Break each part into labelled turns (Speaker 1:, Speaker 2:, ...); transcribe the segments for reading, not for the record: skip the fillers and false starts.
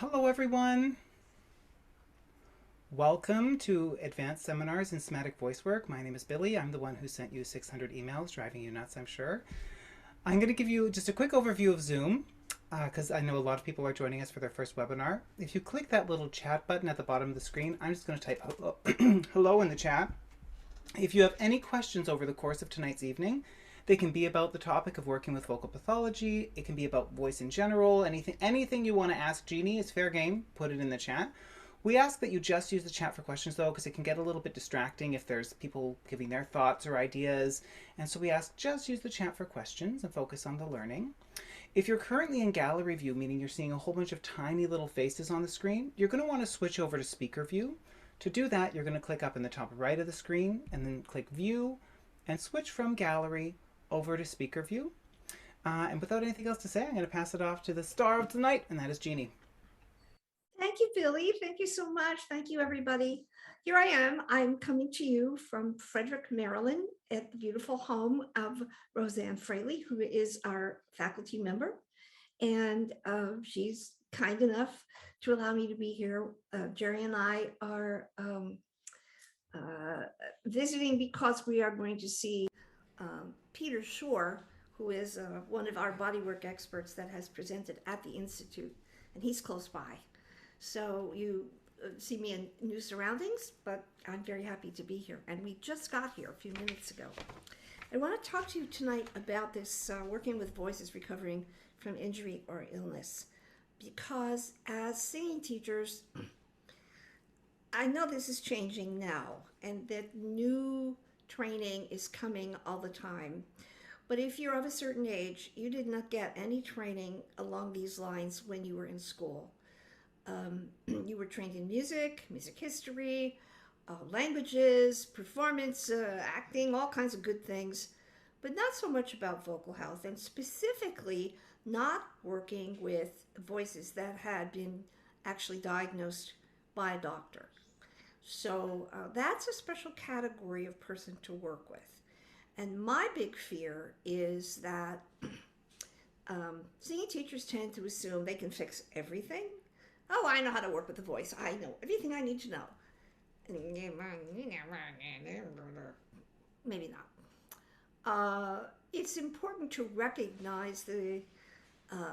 Speaker 1: Hello, everyone. Welcome to Advanced Seminars in Somatic Voice Work. My name is Billy. I'm the one who sent you 600 emails, driving you nuts, I'm sure. I'm going to give you just a quick overview of Zoom because I know a lot of people are joining us for their first webinar. If you click that little chat button at the bottom of the screen, I'm just going to type hello, hello in the chat. If you have any questions over the course of tonight's evening, they can be about the topic of working with vocal pathology. It can be about voice in general. Anything you want to ask Jeannie is fair game. Put it in the chat. We ask that you just use the chat for questions though, because it can get a little bit distracting if there's people giving their thoughts or ideas. And so we ask just use the chat for questions and focus on the learning. If you're currently in gallery view, meaning you're seeing a whole bunch of tiny little faces on the screen, you're going to want to switch over to speaker view. To do that, you're going to click up in the top right of the screen and then click view and switch from gallery over to speaker view. And without anything else to say, I'm going to pass it off to the star of tonight, and that is Jeannie.
Speaker 2: Thank you, Billy. Thank you so much. Thank you, everybody. Here I am. I'm coming to you from Frederick, Maryland, at the beautiful home of Roseanne Fraley, who is our faculty member. And she's kind enough to allow me to be here. Jerry and I are visiting because we are going to see Peter Shore, who is one of our bodywork experts that has presented at the Institute, and he's close by. So you see me in new surroundings, but I'm very happy to be here. And we just got here a few minutes ago. I want to talk to you tonight about this working with voices recovering from injury or illness, because as singing teachers, I know this is changing now and that new training is coming all the time. But if you're of a certain age, you did not get any training along these lines when you were in school. You were trained in music history, languages, performance, acting, all kinds of good things, but not so much about vocal health, and specifically not working with voices that had been actually diagnosed by a doctor. So that's a special category of person to work with. And my big fear is that singing teachers tend to assume they can fix everything. Oh, I know how to work with the voice. I know everything I need to know. Maybe not. It's important to recognize the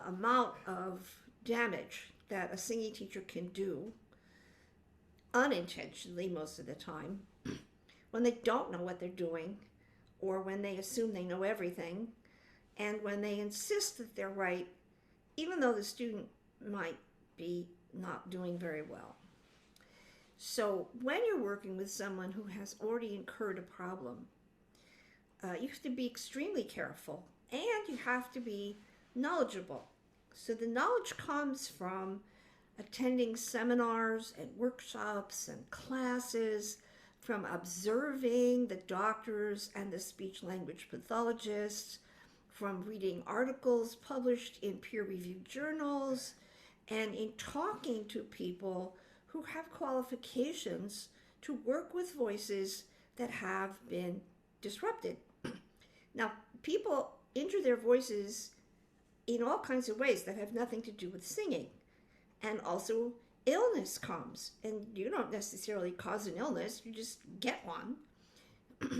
Speaker 2: amount of damage that a singing teacher can do unintentionally most of the time when they don't know what they're doing, or when they assume they know everything, and when they insist that they're right, even though the student might be not doing very well. So when you're working with someone who has already incurred a problem, you have to be extremely careful, and you have to be knowledgeable. So the knowledge comes from attending seminars and workshops and classes, from observing the doctors and the speech language pathologists, from reading articles published in peer-reviewed journals, and in talking to people who have qualifications to work with voices that have been disrupted. Now, people injure their voices in all kinds of ways that have nothing to do with singing. And also illness comes, and you don't necessarily cause an illness, you just get one.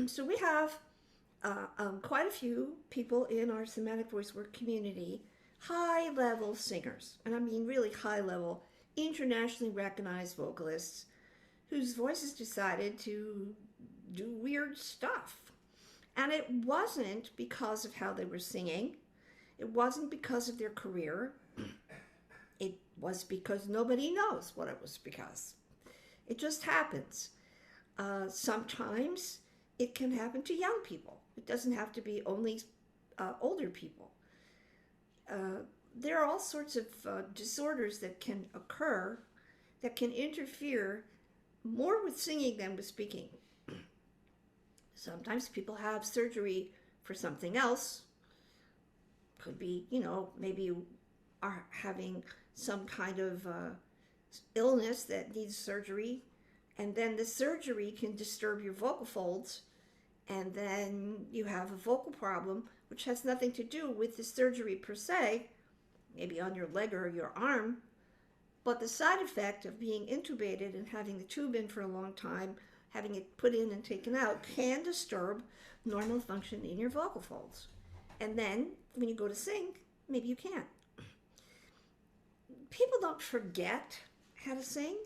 Speaker 2: So we have quite a few people in our somatic voice work community, high-level singers, and I mean really high-level, internationally recognized vocalists whose voices decided to do weird stuff. And it wasn't because of how they were singing. It wasn't because of their career. It was because nobody knows what it was because. It just happens. Sometimes it can happen to young people. It doesn't have to be only older people. There are all sorts of disorders that can occur that can interfere more with singing than with speaking. Sometimes people have surgery for something else. Could be, maybe you are having some kind of illness that needs surgery, and then the surgery can disturb your vocal folds, and then you have a vocal problem which has nothing to do with the surgery per se, maybe on your leg or your arm, But the side effect of being intubated and having the tube in for a long time, having it put in and taken out, can disturb normal function in your vocal folds. And then when you go to sing, maybe you can't. People don't forget how to sing.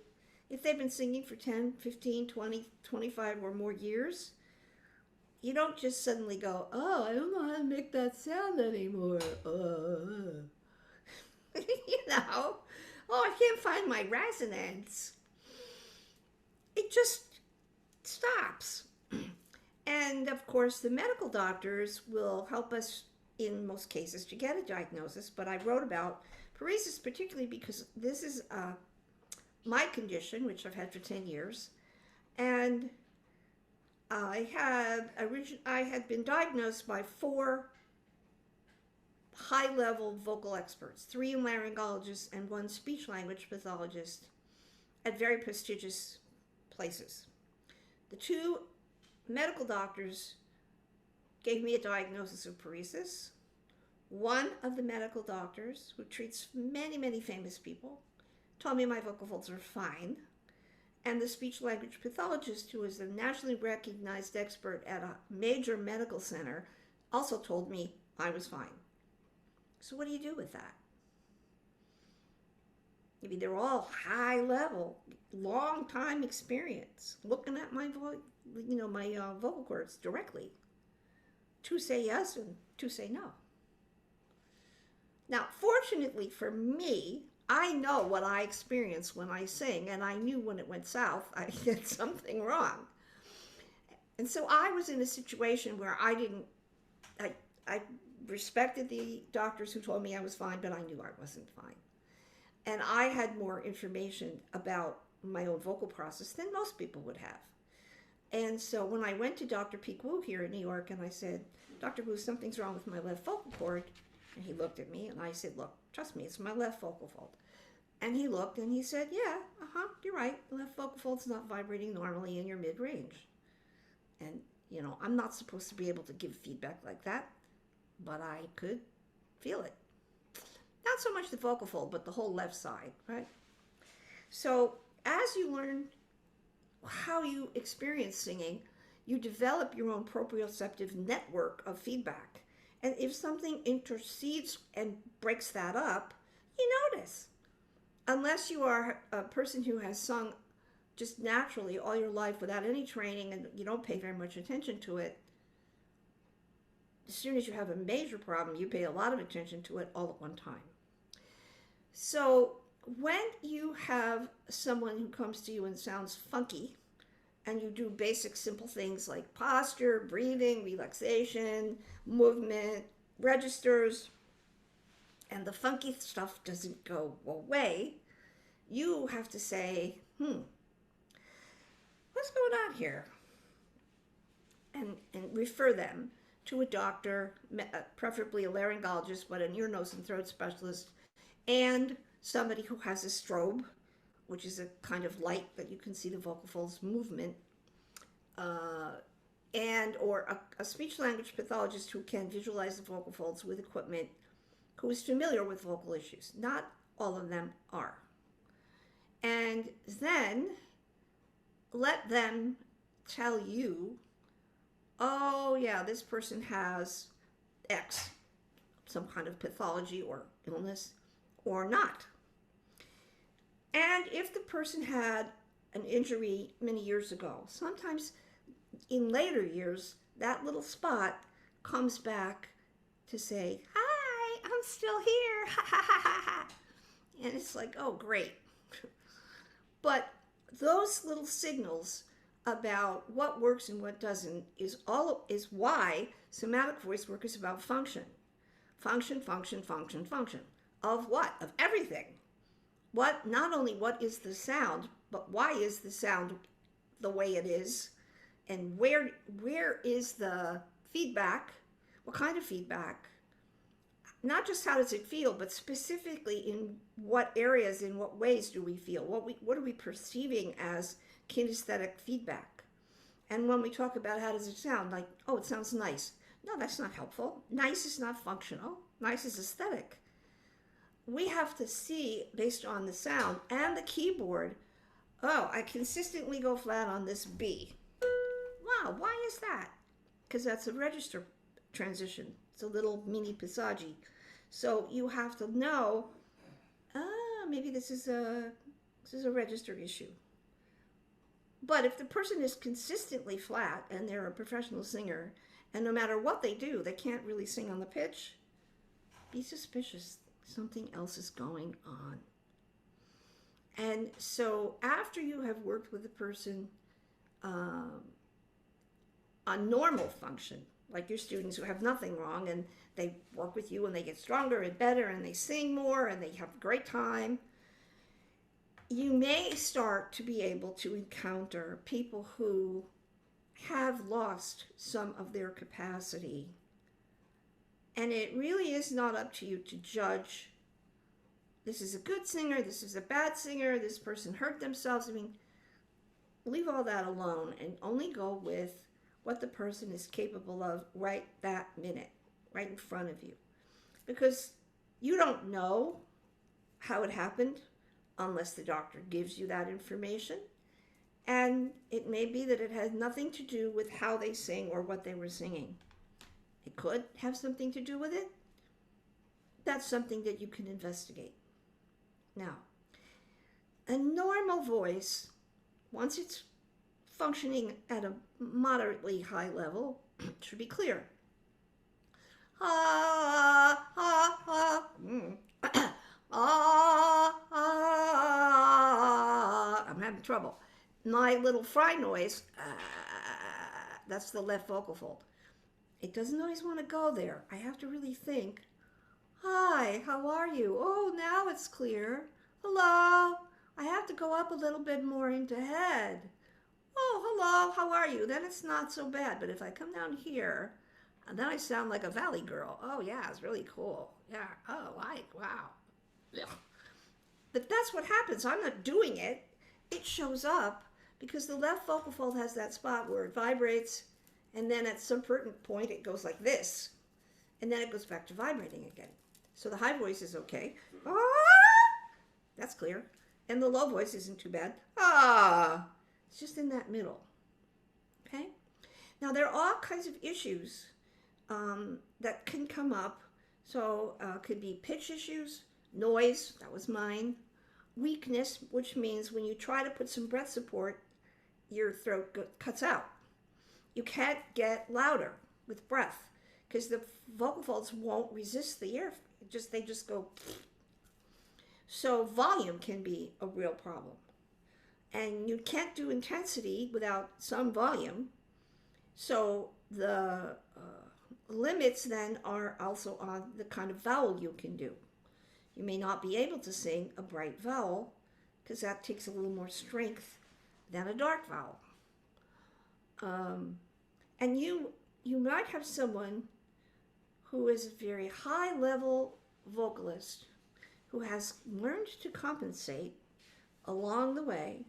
Speaker 2: If they've been singing for 10, 15, 20, 25 or more years, you don't just suddenly go, oh, I don't know how to make that sound anymore. You know, oh, I can't find my resonance. It just stops. And of course, the medical doctors will help us in most cases to get a diagnosis. But I wrote about paresis particularly because this is my condition, which I've had for 10 years. And I had been diagnosed by 4 high-level vocal experts, 3 laryngologists and 1 speech-language pathologist at very prestigious places. The 2 medical doctors gave me a diagnosis of paresis. One of the medical doctors, who treats many, many famous people, told me my vocal folds are fine. And the speech-language pathologist, who is a nationally recognized expert at a major medical center, also told me I was fine. So what do you do with that? I mean, they're all high level, long time experience, looking at my vocal cords directly. 2 say yes and 2 say no. Now, fortunately for me, I know what I experience when I sing, and I knew when it went south, I did something wrong. And so I was in a situation where I respected the doctors who told me I was fine, but I knew I wasn't fine. And I had more information about my own vocal process than most people would have. And so when I went to Dr. Peek Woo here in New York and I said, Dr. Woo, something's wrong with my left vocal cord. And he looked at me and I said, look, trust me, it's my left vocal fold. And he looked and he said, yeah, you're right. The left vocal fold's not vibrating normally in your mid-range. And, I'm not supposed to be able to give feedback like that, but I could feel it. Not so much the vocal fold, but the whole left side, right? So as you learn how you experience singing, you develop your own proprioceptive network of feedback. And if something intercedes and breaks that up, you notice. Unless you are a person who has sung just naturally all your life without any training and you don't pay very much attention to it, as soon as you have a major problem, you pay a lot of attention to it all at one time. So when you have someone who comes to you and sounds funky, and you do basic simple things like posture, breathing, relaxation, movement, registers, and the funky stuff doesn't go away, you have to say, what's going on here? And refer them to a doctor, preferably a laryngologist, but an ear, nose, and throat specialist, and somebody who has a strobe, which is a kind of light that you can see the vocal folds movement, or a speech-language pathologist who can visualize the vocal folds with equipment, who is familiar with vocal issues. Not all of them are. And then let them tell you, oh yeah, this person has X, some kind of pathology or illness, or not. And if the person had an injury many years ago, sometimes in later years, that little spot comes back to say, hi, I'm still here, ha ha ha ha ha. And it's like, oh, great. But those little signals about what works and what doesn't is why somatic voice work is about function. Function, function, function, function. Of what? Of everything. Not only what is the sound, but why is the sound the way it is, and where is the feedback, what kind of feedback, not just how does it feel, but specifically in what areas, in what ways do we feel, what are we perceiving as kinesthetic feedback. And when we talk about how does it sound, like, oh, it sounds nice. No, that's not helpful. Nice is not functional. Nice is aesthetic. we have to see based on the sound and the keyboard. Oh, I consistently go flat on this B. Wow, why is that? Because that's a register transition. It's a little mini passaggi. So you have to know, maybe this is a register issue. But if the person is consistently flat and they're a professional singer, and no matter what they do, they can't really sing on the pitch, be suspicious. Something else is going on. And so after you have worked with a person on normal function, like your students who have nothing wrong, and they work with you and they get stronger and better and they sing more and they have a great time, you may start to be able to encounter people who have lost some of their capacity. And it really is not up to you to judge, this is a good singer, this is a bad singer, this person hurt themselves. I mean, leave all that alone and only go with what the person is capable of right that minute, right in front of you. Because you don't know how it happened unless the doctor gives you that information. And it may be that it has nothing to do with how they sing or what they were singing. It could have something to do with it. That's something that you can investigate. Now, a normal voice, once it's functioning at a moderately high level, should be clear. Ah, ah, ah. Ah, ah. I'm having trouble. My little fry noise, that's the left vocal fold. It doesn't always want to go there. I have to really think. Hi, how are you? Oh, now it's clear. Hello. I have to go up a little bit more into head. Oh, hello, how are you? Then it's not so bad. But if I come down here, and then I sound like a valley girl. Oh, yeah, it's really cool. Yeah. Oh, wow. Yeah. But that's what happens. I'm not doing it. It shows up because the left vocal fold has that spot where it vibrates, and then at some certain point it goes like this, and then it goes back to vibrating again. So the high voice is okay. Ah, that's clear. And the low voice isn't too bad. Ah, it's just in that middle. Okay? Now there are all kinds of issues that can come up. So could be pitch issues, noise, that was mine, weakness, which means when you try to put some breath support, your throat cuts out. You can't get louder with breath because the vocal folds won't resist the air. They just go. So volume can be a real problem. And you can't do intensity without some volume. So the limits then are also on the kind of vowel you can do. You may not be able to sing a bright vowel because that takes a little more strength than a dark vowel. And you might have someone who is a very high level vocalist who has learned to compensate along the way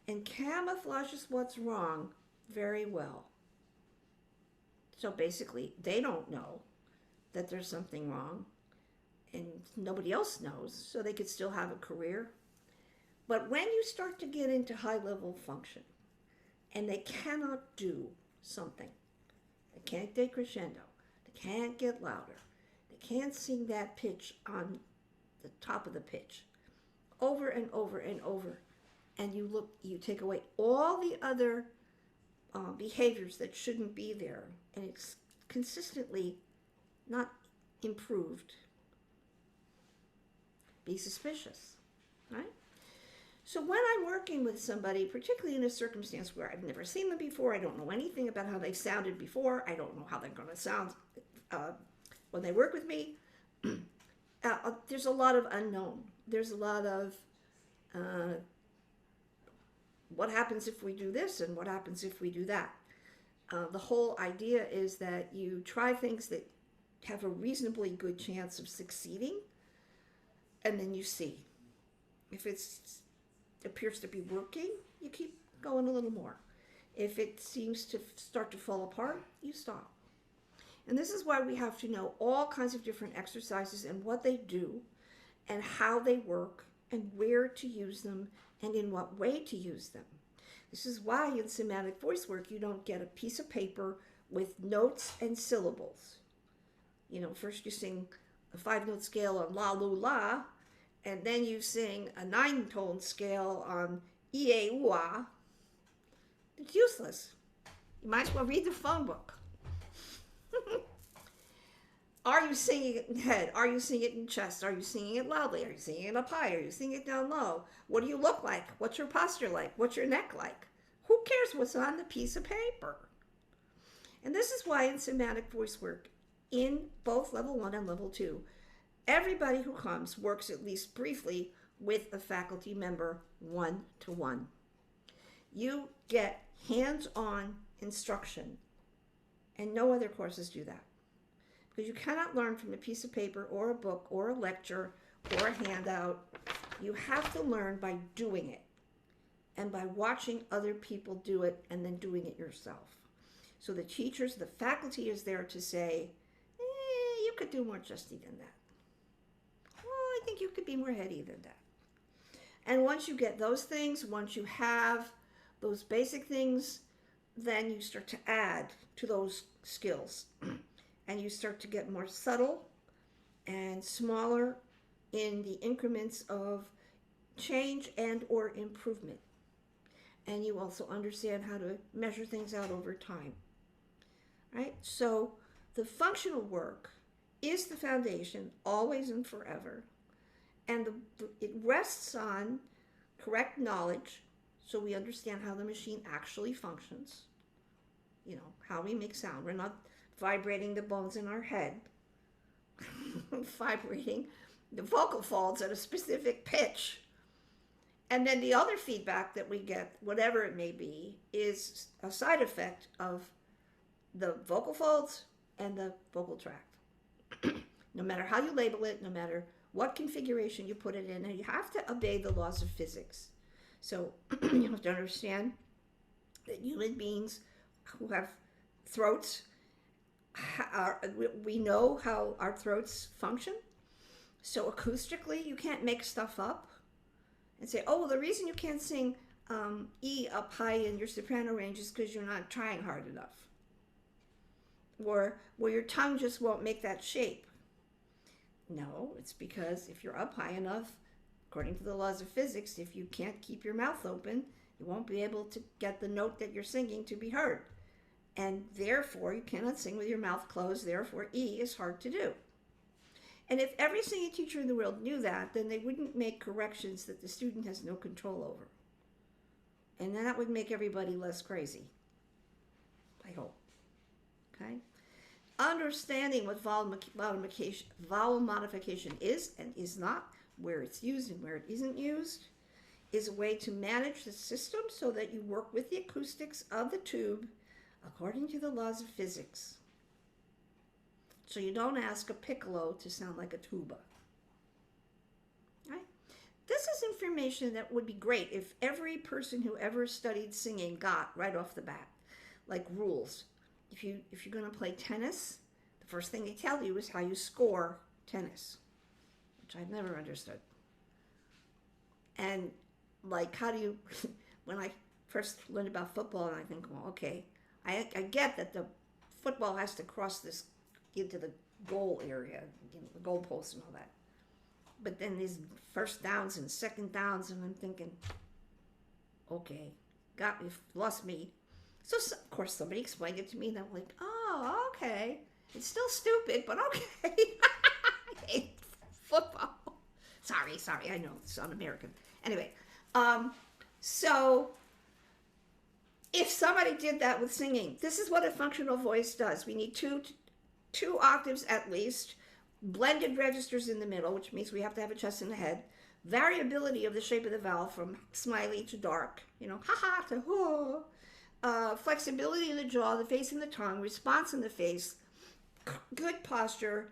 Speaker 2: and camouflages what's wrong very well. So basically, they don't know that there's something wrong, and nobody else knows, so they could still have a career. But when you start to get into high-level function, and they cannot do something, they can't decrescendo, they can't get louder, they can't sing that pitch on the top of the pitch, over and over and over, and you take away all the other behaviors that shouldn't be there, and it's consistently not improved. Be suspicious, right? So when I'm working with somebody, particularly in a circumstance where I've never seen them before, I don't know anything about how they sounded before, I don't know how they're going to sound when they work with me, there's a lot of unknown. There's a lot of what happens if we do this and what happens if we do that. The whole idea is that you try things that have a reasonably good chance of succeeding, and then you see. If it appears to be working, you keep going a little more. If it seems to start to fall apart, you stop. And this is why we have to know all kinds of different exercises and what they do, and how they work and where to use them and in what way to use them. This is why in somatic voice work you don't get a piece of paper with notes and syllables. You know, first you sing a 5-note scale on la, lu, la, and then you sing a 9-tone scale on e, a, u, a. It's useless. You might as well read the phone book. Are you singing it in head? Are you singing it in chest? Are you singing it loudly? Are you singing it up high? Are you singing it down low? What do you look like? What's your posture like? What's your neck like? Who cares what's on the piece of paper? And this is why in somatic voice work, in both level 1 and level 2, everybody who comes works at least briefly with a faculty member one-to-one. You get hands-on instruction, and no other courses do that. Because you cannot learn from a piece of paper or a book or a lecture or a handout. You have to learn by doing it and by watching other people do it and then doing it yourself. So the teachers, the faculty is there to say, you could do more justy than that. Well, I think you could be more heady than that. And once you get those things, once you have those basic things, then you start to add to those skills. And you start to get more subtle and smaller in the increments of change and or improvement. And you also understand how to measure things out over time. Right? So the functional work is the foundation, always and forever. And it rests on correct knowledge, so we understand how the machine actually functions. You know, how we make sound. We're not vibrating the bones in our head, vibrating the vocal folds at a specific pitch. And then the other feedback that we get, whatever it may be, is a side effect of the vocal folds and the vocal tract. No matter how you label it, no matter what configuration you put it in, and you have to obey the laws of physics. So you have to understand that human beings who have throats, we know how our throats function. So acoustically, you can't make stuff up and say, oh, well, the reason you can't sing E up high in your soprano range is because you're not trying hard enough. Or, well, your tongue just won't make that shape. No, it's because if you're up high enough, according to the laws of physics, if you can't keep your mouth open, you won't be able to get the note that you're singing to be heard. And therefore, you cannot sing with your mouth closed, therefore E is hard to do. And if every singing teacher in the world knew that, then they wouldn't make corrections that the student has no control over. And that would make everybody less crazy, I hope. Okay? Understanding what vowel modification is and is not, where it's used and where it isn't used, is a way to manage the system so that you work with the acoustics of the tube according to the laws of physics. So you don't ask a piccolo to sound like a tuba. Right? This is information that would be great if every person who ever studied singing got right off the bat, like rules. If you're going to play tennis, the first thing they tell you is how you score tennis, which I've never understood. And like, how do you, when I first learned about football, and I think, well, okay, I get that the football has to cross this into the goal area, you know, the goal post and all that. But then these first downs and second downs, and I'm thinking, okay, got me, lost me. So of course somebody explained it to me, and I'm like, oh, okay. It's still stupid, but okay. I hate football. Sorry, I know it's un-American. Anyway, so if somebody did that with singing, this is what a functional voice does. We need two octaves at least, blended registers in the middle, which means we have to have a chest and a head, variability of the shape of the vowel from smiley to dark, you know, ha-ha to ho, flexibility in the jaw, the face and the tongue, response in the face, good posture,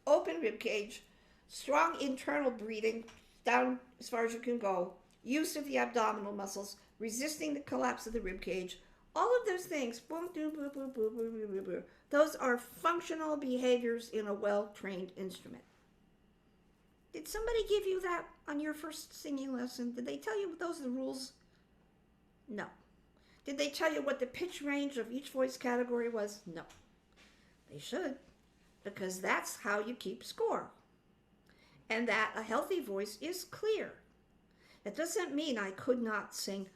Speaker 2: open rib cage, strong internal breathing down as far as you can go, use of the abdominal muscles, resisting the collapse of the rib cage. All of those things, boom, boom, boom, boom, boom, boom, boom, boom, those are functional behaviors in a well-trained instrument. Did somebody give you that on your first singing lesson? Did they tell you those are the rules? No. Did they tell you what the pitch range of each voice category was? No. They should, because that's how you keep score. And that a healthy voice is clear. That doesn't mean I could not sing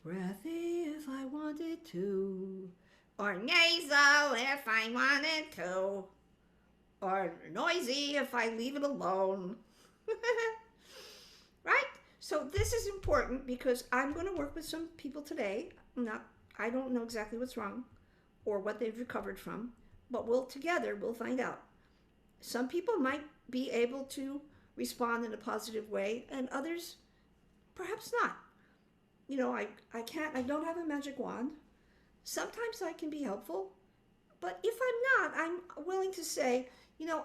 Speaker 2: breathy if I wanted to, or nasal if I wanted to, or noisy if I leave it alone. Right? So this is important because I'm going to work with some people today. I don't know exactly what's wrong or what they've recovered from, but together we'll find out. Some people might be able to respond in a positive way, and others perhaps not. I don't have a magic wand. Sometimes I can be helpful, but if I'm not, I'm willing to say,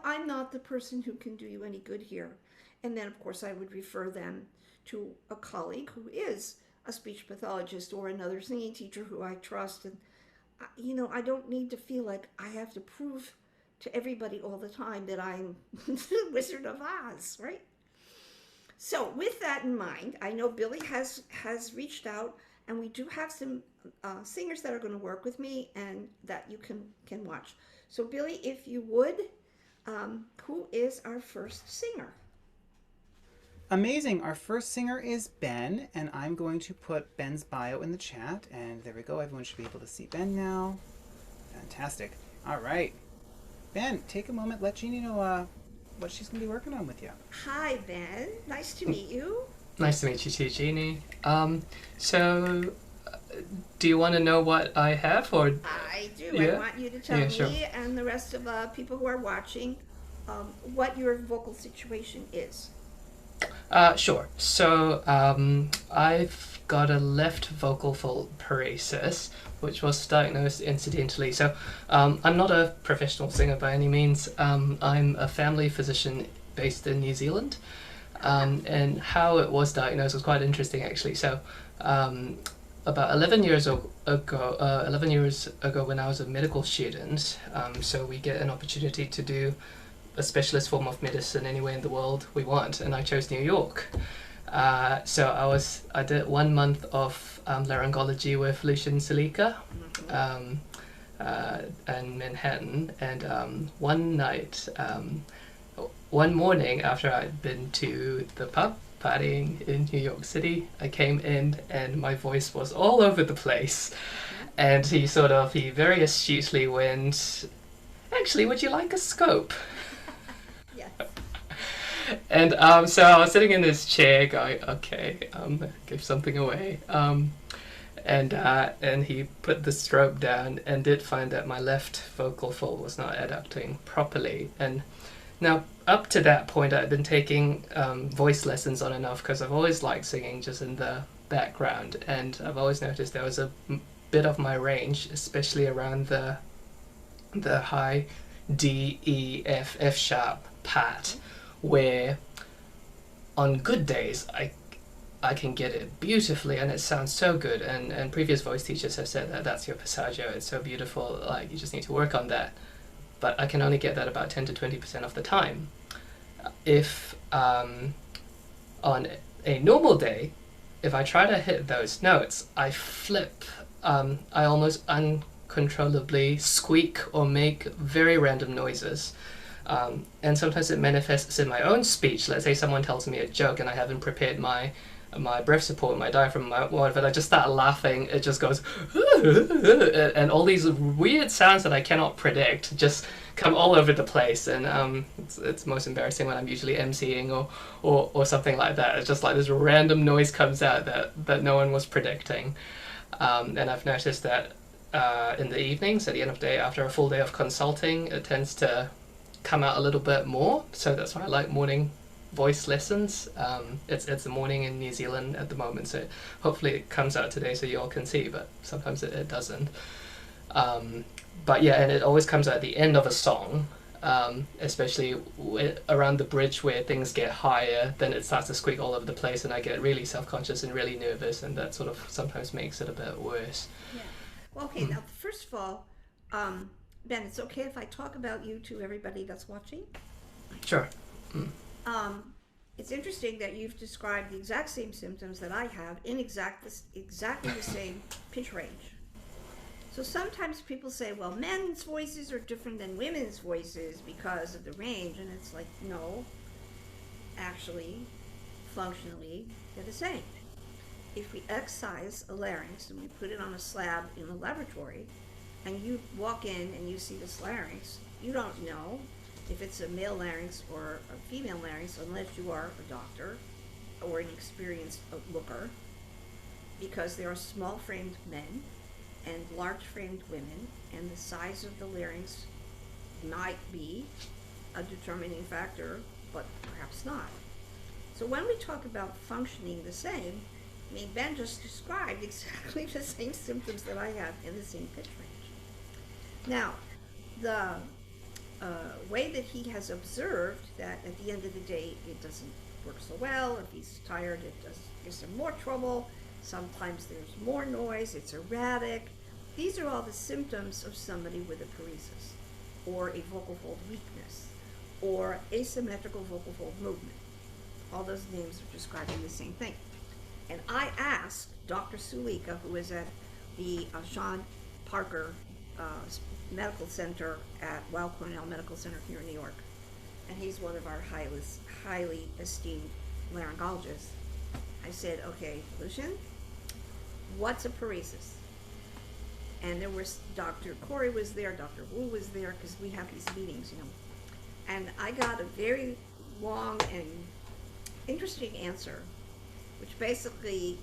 Speaker 2: I'm not the person who can do you any good here. And then, of course, I would refer them to a colleague who is a speech pathologist or another singing teacher who I trust. And, I don't need to feel like I have to prove to everybody all the time that I'm the Wizard of Oz, right? So with that in mind, I know Billy has reached out, and we do have some singers that are going to work with me and that you can watch. So Billy, if you would, who is our first singer?
Speaker 1: Amazing. Our first singer is Ben, and I'm going to put Ben's bio in the chat. And there we go. Everyone should be able to see Ben now. Fantastic. All right. Ben, take a moment. Let Jeannie know what she's going to be working on with you.
Speaker 2: Hi, Ben. Nice to meet you.
Speaker 3: Nice to meet you too, Jeannie. So, do you want to know what I have, or?
Speaker 2: I do.
Speaker 3: Yeah?
Speaker 2: I want you to tell me and the rest of people who are watching what your vocal situation is.
Speaker 3: Sure. So, I've got a left vocal fold paralysis, which was diagnosed incidentally. So, I'm not a professional singer by any means. I'm a family physician based in New Zealand. And how it was diagnosed was quite interesting, actually. So, about 11 years ago, when I was a medical student, so we get an opportunity to do a specialist form of medicine anywhere in the world we want, and I chose New York. So I did 1 month of laryngology with Lucian Salika in Manhattan, and one morning after I'd been to the pub partying in New York City, I came in and my voice was all over the place, and he very astutely went, "Actually, would you like a scope?"
Speaker 2: Yes.
Speaker 3: And so I was sitting in this chair going, okay, give something away. And he put the strobe down and did find that my left vocal fold was not adducting properly. And now, up to that point, I'd been taking voice lessons on and off because I've always liked singing just in the background. And I've always noticed there was a bit of my range, especially around the high D, E, F sharp part, where on good days I can get it beautifully and it sounds so good, and previous voice teachers have said that that's your passaggio, it's so beautiful, like you just need to work on that, but I can only get that about 10 to 20% of the time. If on a normal day, if I try to hit those notes, I flip, I almost uncontrollably squeak or make very random noises. And sometimes it manifests in my own speech. Let's say someone tells me a joke and I haven't prepared my breath support, my diaphragm, but I just start laughing. It just goes, and all these weird sounds that I cannot predict just come all over the place. And it's most embarrassing when I'm usually emceeing or something like that. It's just like this random noise comes out that no one was predicting. And I've noticed that in the evenings, at the end of the day, after a full day of consulting, it tends to come out a little bit more. So that's why I like morning voice lessons. It's the morning in New Zealand at the moment, so hopefully it comes out today so you all can see, but sometimes it doesn't. But yeah, and it always comes out at the end of a song, especially around the bridge where things get higher, then it starts to squeak all over the place and I get really self-conscious and really nervous, and that sort of sometimes makes it a bit worse.
Speaker 2: Yeah. Well, okay, now first of all, Ben, it's okay if I talk about you to everybody that's watching?
Speaker 3: Sure.
Speaker 2: it's interesting that you've described the exact same symptoms that I have in exactly the same pitch range. So sometimes people say, well, men's voices are different than women's voices because of the range, and it's like, no, actually, functionally, they're the same. If we excise a larynx and we put it on a slab in the laboratory, and you walk in and you see this larynx, you don't know if it's a male larynx or a female larynx unless you are a doctor or an experienced looker, because there are small-framed men and large-framed women, and the size of the larynx might be a determining factor, but perhaps not. So when we talk about functioning the same, I mean, Ben just described exactly the same symptoms that I have in the same pitch range. Now, the way that he has observed that at the end of the day it doesn't work so well, if he's tired it gives him more trouble, sometimes there's more noise, it's erratic. These are all the symptoms of somebody with a paresis, or a vocal fold weakness, or asymmetrical vocal fold movement. All those names are describing the same thing. And I asked Dr. Sulika, who is at the Sean Parker Medical Center at Weill Cornell Medical Center here in New York, and he's one of our highly esteemed laryngologists. I said, okay, Lucian, what's a paresis? And there was, Dr. Corey was there, Dr. Wu was there, because we have these meetings, And I got a very long and interesting answer, which basically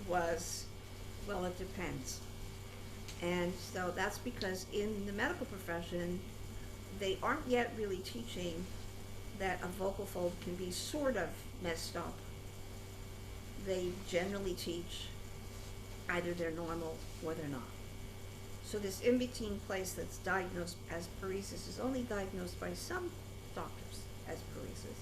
Speaker 2: was, well, it depends. And so that's because in the medical profession, they aren't yet really teaching that a vocal fold can be sort of messed up. They generally teach either they're normal or they're not. So this in-between place that's diagnosed as paresis is only diagnosed by some doctors as paresis.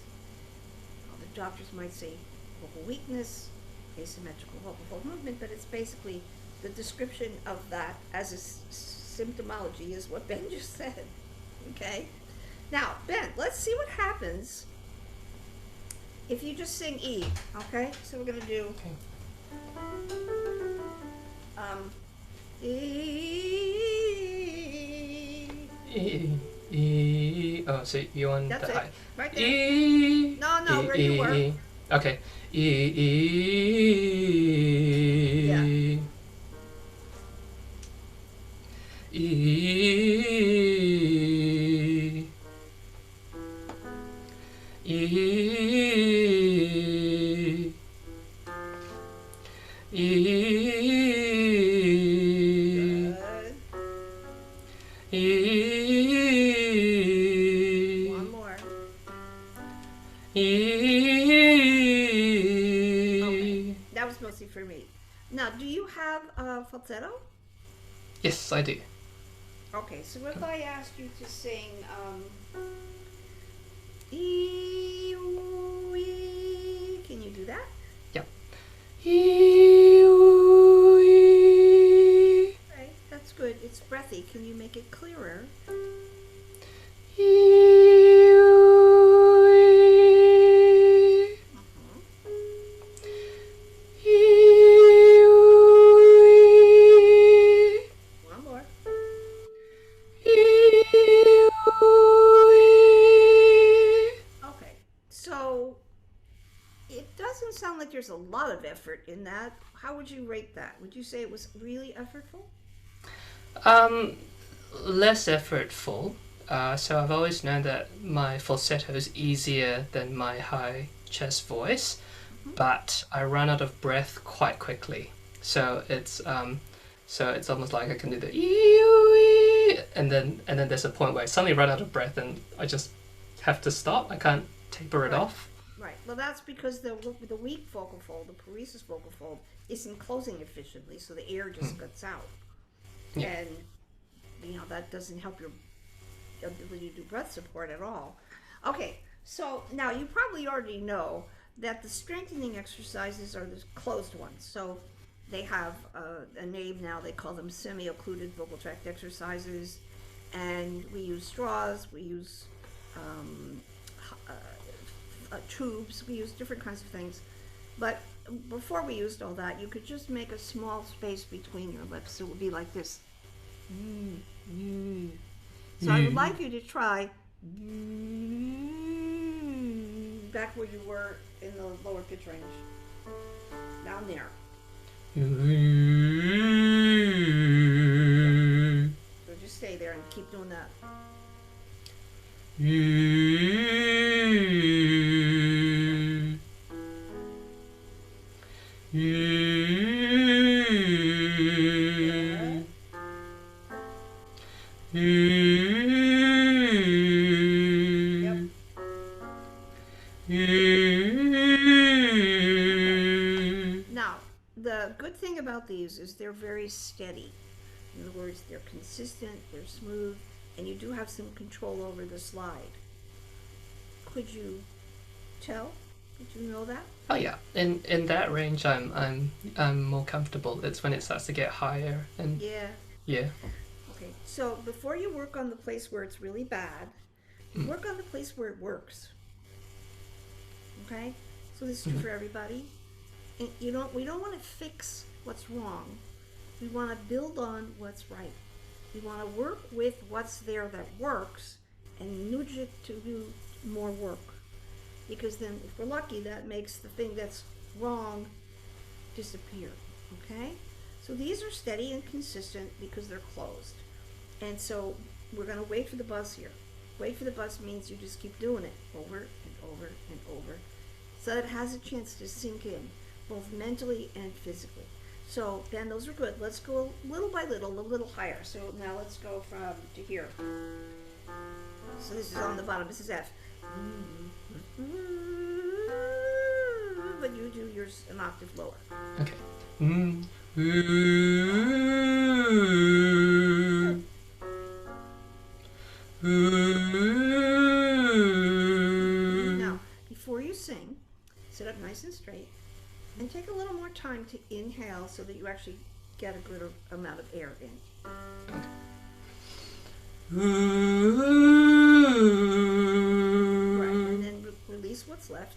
Speaker 2: Other doctors might say vocal weakness, asymmetrical vocal fold movement, but it's basically the description of that as a symptomology is what Ben just said, okay? Now, Ben, let's see what happens if you just sing E, okay? So we're gonna do,
Speaker 3: E. Oh, so you want
Speaker 2: that's
Speaker 3: the
Speaker 2: it,
Speaker 3: high.
Speaker 2: right there.
Speaker 3: E.
Speaker 2: No, where you were.
Speaker 3: E. Okay. E.
Speaker 2: Yeah.
Speaker 3: E. E. E.
Speaker 2: Good.
Speaker 3: E.
Speaker 2: One more.
Speaker 3: E.
Speaker 2: That was mostly for me. Now, do you have a falsetto?
Speaker 3: Yes, I do.
Speaker 2: Okay, so if I asked you to sing E, ooh, ee, can you do that?
Speaker 3: Yep. E.
Speaker 2: Okay, that's good. It's breathy. Can you make it clearer? One more. Okay, so it doesn't sound like there's a lot of effort in that. How would you rate that? Would you say it was really effortful?
Speaker 3: Less effortful. So I've always known that my falsetto is easier than my high chest voice, but I run out of breath quite quickly. So it's almost like I can do the ee, and then there's a point where I suddenly run out of breath and I just have to stop. I can't taper it
Speaker 2: Right.
Speaker 3: off.
Speaker 2: Right. Well, that's because the weak vocal fold, the paresis vocal fold, isn't closing efficiently, so the air just gets out.
Speaker 3: Yeah.
Speaker 2: And, that doesn't help your ability to do breath support at all. Okay, so now you probably already know that the strengthening exercises are the closed ones. So they have a name now, they call them semi-occluded vocal tract exercises. And we use straws, we use tubes. We used different kinds of things. But before we used all that, you could just make a small space between your lips. So it would be like this. So I would like you to try back where you were in the lower pitch range. Down there. So just stay there and keep doing that. Now, the good thing about these is they're very steady. In other words, they're consistent, they're smooth, and you do have some control over the slide. Could you tell? Did you know that?
Speaker 3: Oh yeah, in that range, I'm more comfortable. It's when it starts to get higher and
Speaker 2: Yeah.
Speaker 3: yeah.
Speaker 2: Okay, so before you work on the place where it's really bad, work on the place where it works. Okay? So this is true for everybody. And we don't want to fix what's wrong. We want to build on what's right. We want to work with what's there that works and nudge it to do more work. Because then, if we're lucky, that makes the thing that's wrong disappear. Okay? So these are steady and consistent because they're closed. And so we're going to wait for the buzz here. Wait for the buzz means you just keep doing it over and over and over so that it has a chance to sink in, both mentally and physically. So then those are good. Let's go little by little, a little higher. So now let's go from to here. So this is on the bottom. This is F. But you do yours an octave lower.
Speaker 3: Okay.
Speaker 2: Now, before you sing, sit up nice and straight and take a little more time to inhale so that you actually get a good amount of air in. Right, and then release what's left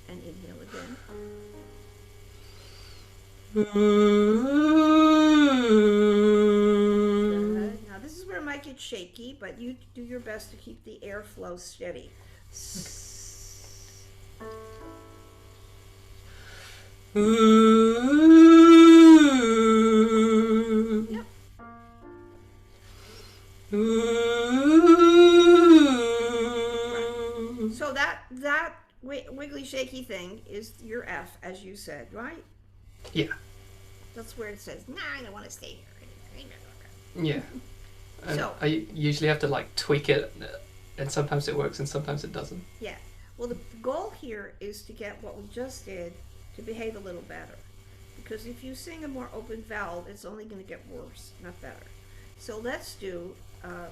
Speaker 2: and inhale again. Good. Now this is where it might get shaky, but you do your best to keep the airflow steady. Yep. So that wiggly shaky thing is your F, as you said, right?
Speaker 3: Yeah.
Speaker 2: That's where it says, nah, I don't want to stay here.
Speaker 3: Yeah. And
Speaker 2: So-
Speaker 3: I usually have to like tweak it, and sometimes it works and sometimes it doesn't.
Speaker 2: Yeah. Well, the goal here is to get what we just did to behave a little better. Because if you sing a more open vowel, it's only going to get worse, not better. So let's do,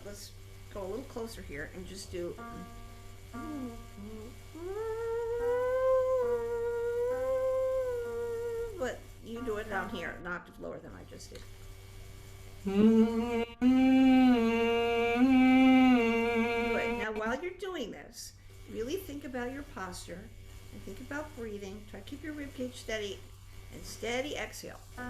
Speaker 2: let's go a little closer here and just do. But you do it down here, an octave lower than I just did. Good. Now, while you're doing this, really think about your posture and think about breathing. Try to keep your ribcage steady and steady exhale. That's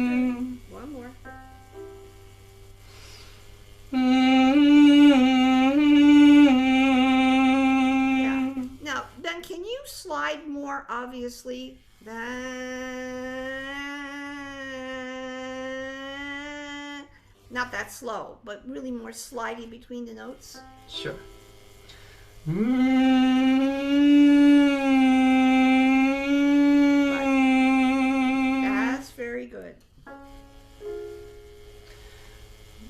Speaker 2: good. One more. Yeah. Now, Ben, can you slide more obviously than not that slow, but really more slidey between the notes?
Speaker 3: Sure.
Speaker 2: That's very good.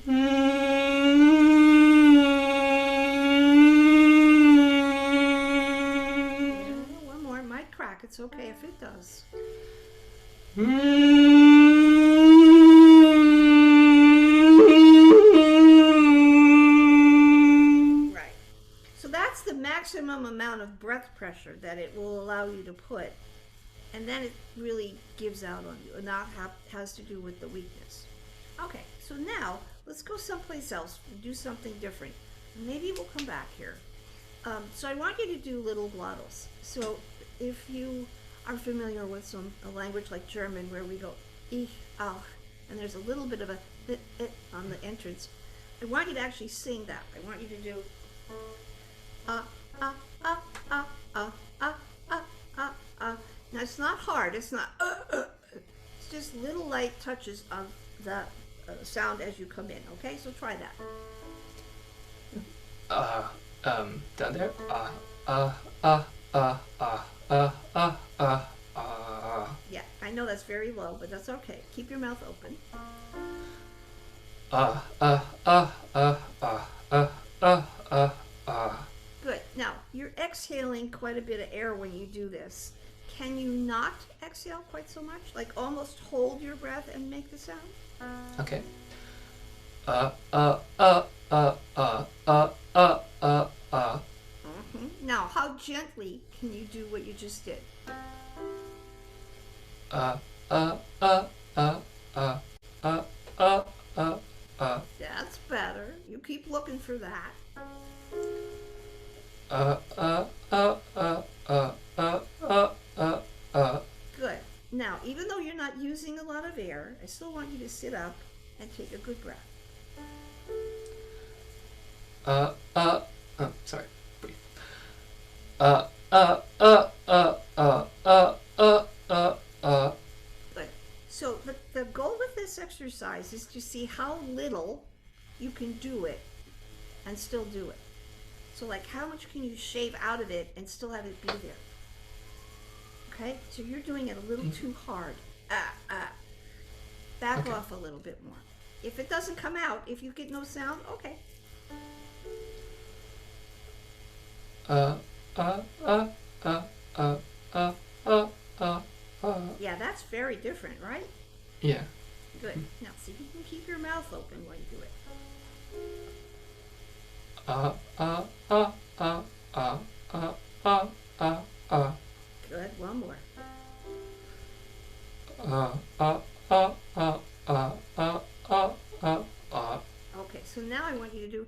Speaker 2: Yeah, one more. It might crack. It's okay if it does. Right. So that's the maximum amount of breath pressure that it will allow you to put. And then it really gives out on you. And that has to do with the weakness. Okay, so now let's go someplace else and do something different. Maybe we'll come back here. So I want you to do little glottals. So if you are familiar with a language like German where we go ich, auch, and there's a little bit of a it on the entrance, I want you to actually sing that. I want you to do ah ah ah ah ah ah ah ah ah. Now it's not hard. It's not. It's just little light touches of the sound as you come in. Okay, so try that.
Speaker 3: Down there.
Speaker 2: Yeah, I know that's very low, but that's okay. Keep your mouth open. Good. Now, you're exhaling quite a bit of air when you do this. Can you not exhale quite so much? Like almost hold your breath and make the sound?
Speaker 3: Okay.
Speaker 2: Now, how gently can you do what you just did? That's better. You keep looking for that. Good. Now, even though you're not using a lot of air, I still want you to sit up and take a good breath.
Speaker 3: Sorry. Breathe.
Speaker 2: Good. So the goal with this exercise is to see how little you can do it and still do it. So like how much can you shave out of it and still have it be there? Okay, so you're doing it a little too hard. Back
Speaker 3: Okay.
Speaker 2: off a little bit more. If it doesn't come out, if you get no sound, okay. Yeah, that's very different, right?
Speaker 3: Yeah.
Speaker 2: Good. Now see if you can keep your mouth open while you do it. Good. One more. Okay, so now I want you to do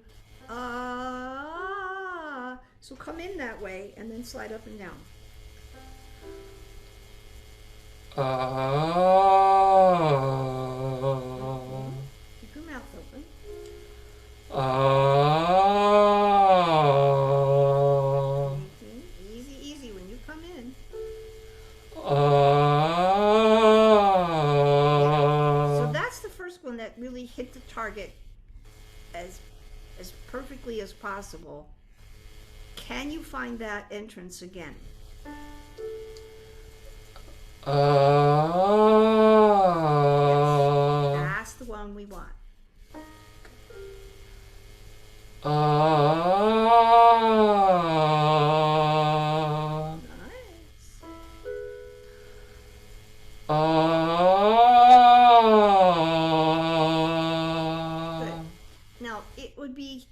Speaker 2: so come in that way and then slide up and down. Keep your mouth open. Easy, easy when you come in. So that's the first one that really hit the target as perfectly as possible. Can you find that entrance again? That's the one we want. Nice. Good. Now, it would be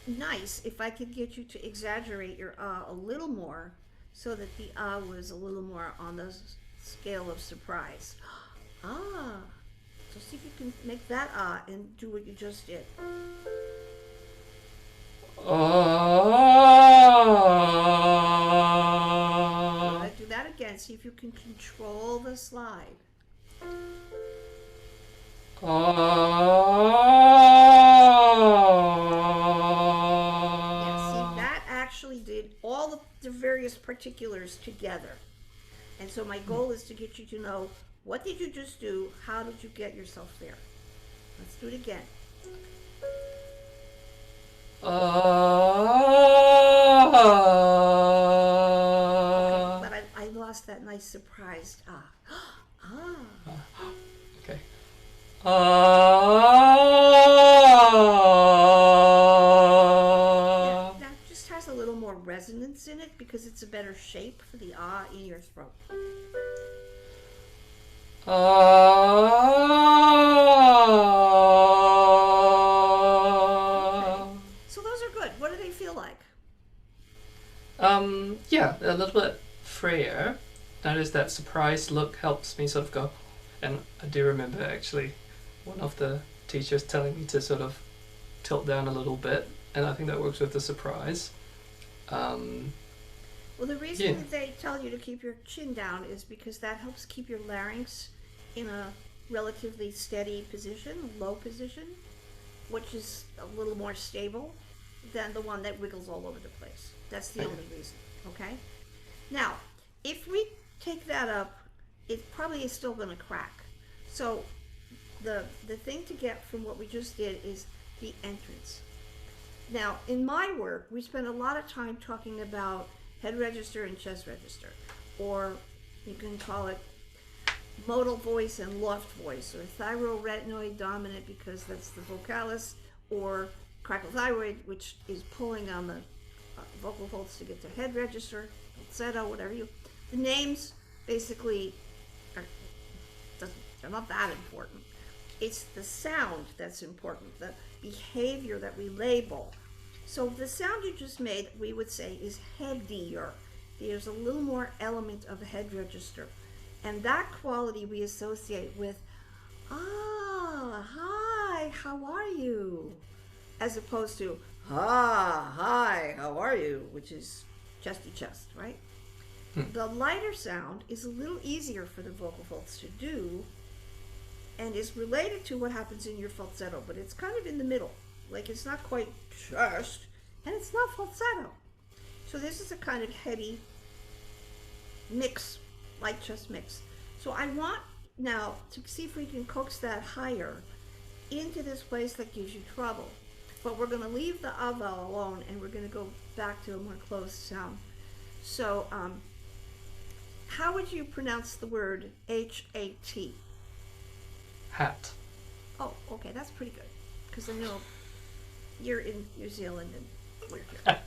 Speaker 2: nice if I could get you to exaggerate your a little more so that the was a little more on the scale of surprise. So see if you can make that and do what you just did. Do that again. See if you can control the slide. Yeah, see, that actually did all the various particulars together. And so my goal is to get you to know, what did you just do? How did you get yourself there? Let's do it again. Okay, but I lost that nice surprised
Speaker 3: Okay.
Speaker 2: Yeah, that just has a little more resonance in it because it's a better shape for the in your throat. So those are good. What do they feel like?
Speaker 3: Yeah, a little bit freer. Notice that surprised look helps me sort of go, and I do remember actually one of the teachers telling me to sort of tilt down a little bit, and I think that works with the surprise.
Speaker 2: Well, the reason
Speaker 3: Yeah.
Speaker 2: that they tell you to keep your chin down is because that helps keep your larynx in a relatively steady position, low position, which is a little more stable than the one that wiggles all over the place. That's the only reason, okay? Now, if we take that up, it probably is still going to crack. So the thing to get from what we just did is the entrance. Now, in my work, we spend a lot of time talking about head register and chest register, or you can call it modal voice and loft voice, or thyroretinoid dominant because that's the vocalis, or cricothyroid, which is pulling on the vocal folds to get to head register, falsetto, whatever you. The names basically they're not that important. It's the sound that's important, the behavior that we label. So the sound you just made, we would say, is headier. There's a little more element of head register. And that quality we associate with, hi, how are you? As opposed to, hi, how are you? Which is chesty chest, right? The lighter sound is a little easier for the vocal folds to do and is related to what happens in your falsetto, but it's kind of in the middle. Like it's not quite chest and it's not falsetto. So this is a kind of heady mix, light chest mix. So I want now to see if we can coax that higher into this place that gives you trouble. But we're going to leave the vowel alone and we're going to go back to a more closed sound. So how would you pronounce the word H-A-T?
Speaker 3: Hat.
Speaker 2: Oh, okay, that's pretty good. Because I know you're in New Zealand and we're here.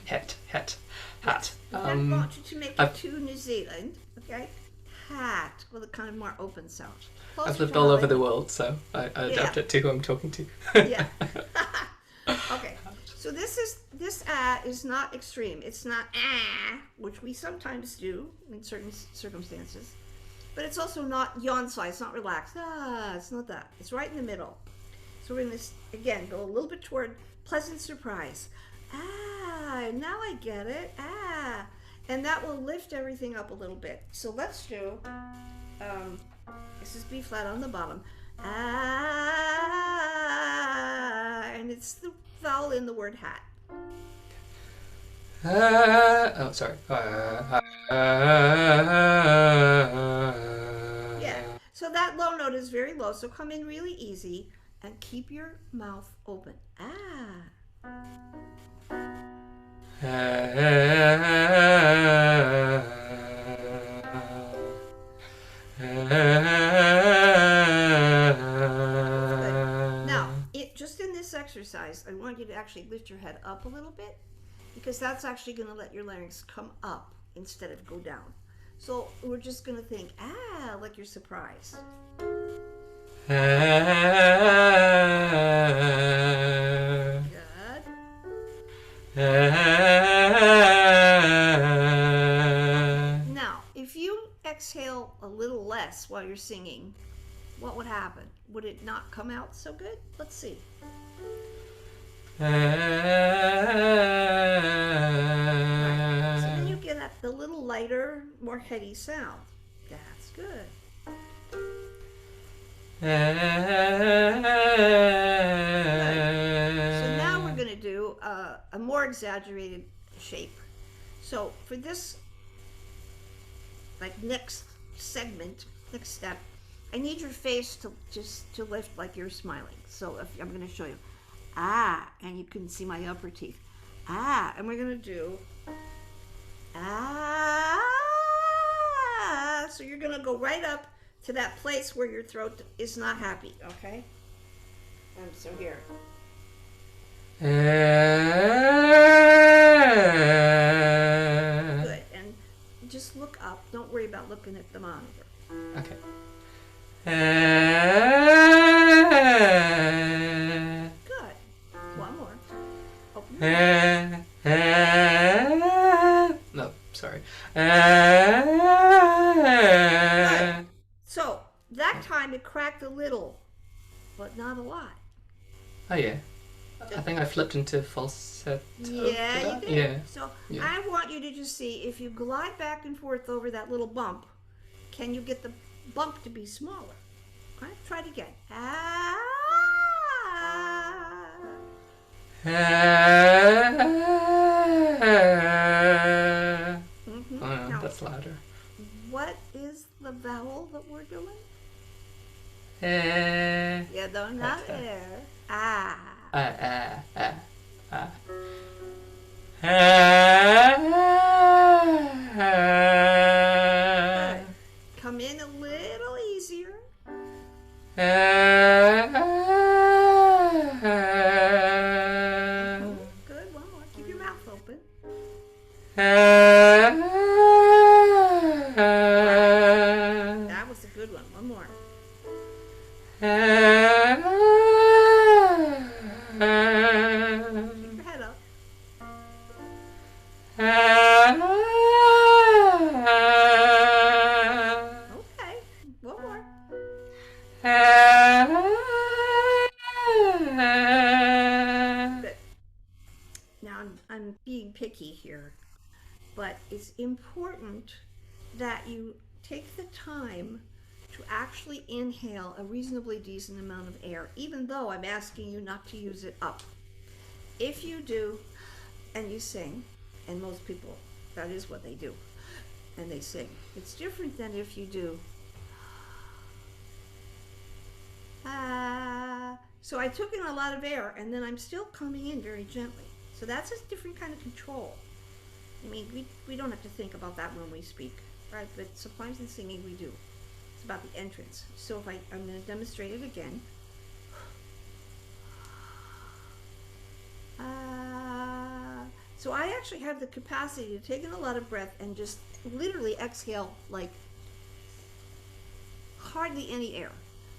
Speaker 3: Het.
Speaker 2: I want you to make it to New Zealand, okay? Hat, with a kind of more open sound. Closer
Speaker 3: I've lived
Speaker 2: to
Speaker 3: all
Speaker 2: how
Speaker 3: over
Speaker 2: I-
Speaker 3: the world, so I adapt
Speaker 2: Yeah.
Speaker 3: it to who I'm talking to.
Speaker 2: Yeah. Okay. So this is not extreme. It's not which we sometimes do in certain circumstances. But it's also not yawn side. It's not relaxed. It's not that. It's right in the middle. So we're going to, again, go a little bit toward pleasant surprise. Now I get it. And that will lift everything up a little bit. So let's do, this is B flat on the bottom. And it's the vowel in the word hat.
Speaker 3: Oh, sorry.
Speaker 2: Yeah. So that low note is very low. So come in really easy and keep your mouth open. Now, just in this exercise, I want you to actually lift your head up a little bit because that's actually going to let your larynx come up instead of go down. So we're just going to think, like you're surprised. Good. Now, if you exhale a little less while you're singing, what would happen? Would it not come out so good? Let's see. So then you get at the little lighter, more heady sound. That's good. So now we're going to do a more exaggerated shape. So for this, like next segment, next step, I need your face to just to lift like you're smiling. So if, I'm going to show you. And you can see my upper teeth. And we're going to do so you're going to go right up to that place where your throat is not happy, okay? And so here. Good. And just look up. Don't worry about looking at the monitor.
Speaker 3: Okay.
Speaker 2: Good. One more. Open your
Speaker 3: No, sorry.
Speaker 2: So that time it cracked a little. but not a lot.
Speaker 3: Oh yeah. I think I flipped into falsetto.
Speaker 2: Yeah,
Speaker 3: did I?
Speaker 2: you did.
Speaker 3: Yeah.
Speaker 2: So
Speaker 3: Yeah.
Speaker 2: I want you to just see if you glide back and forth over that little bump, can you get the bump to be smaller? All right, try it again. Ah.
Speaker 3: Oh, yeah,
Speaker 2: Now,
Speaker 3: that's louder.
Speaker 2: what is the vowel that we're doing?
Speaker 3: Eh.
Speaker 2: Yeah, though not
Speaker 3: That's
Speaker 2: there. Ah. Good. Come in a little easier. Good. One more. Keep your mouth open. That was a good one. One more. Keep your head up. Okay. One more. Good. Now I'm being picky here, but it's important that you take the time to actually inhale a reasonably decent amount of air, even though I'm asking you not to use it up. If you do, and you sing, and most people, that is what they do, and they sing. It's different than if you do. So I took in a lot of air, and then I'm still coming in very gently. So that's a different kind of control. I mean, we don't have to think about that when we speak, right? But sometimes in singing we do. It's about the entrance. So if I'm going to demonstrate it again. So I actually have the capacity to take in a lot of breath and just literally exhale like hardly any air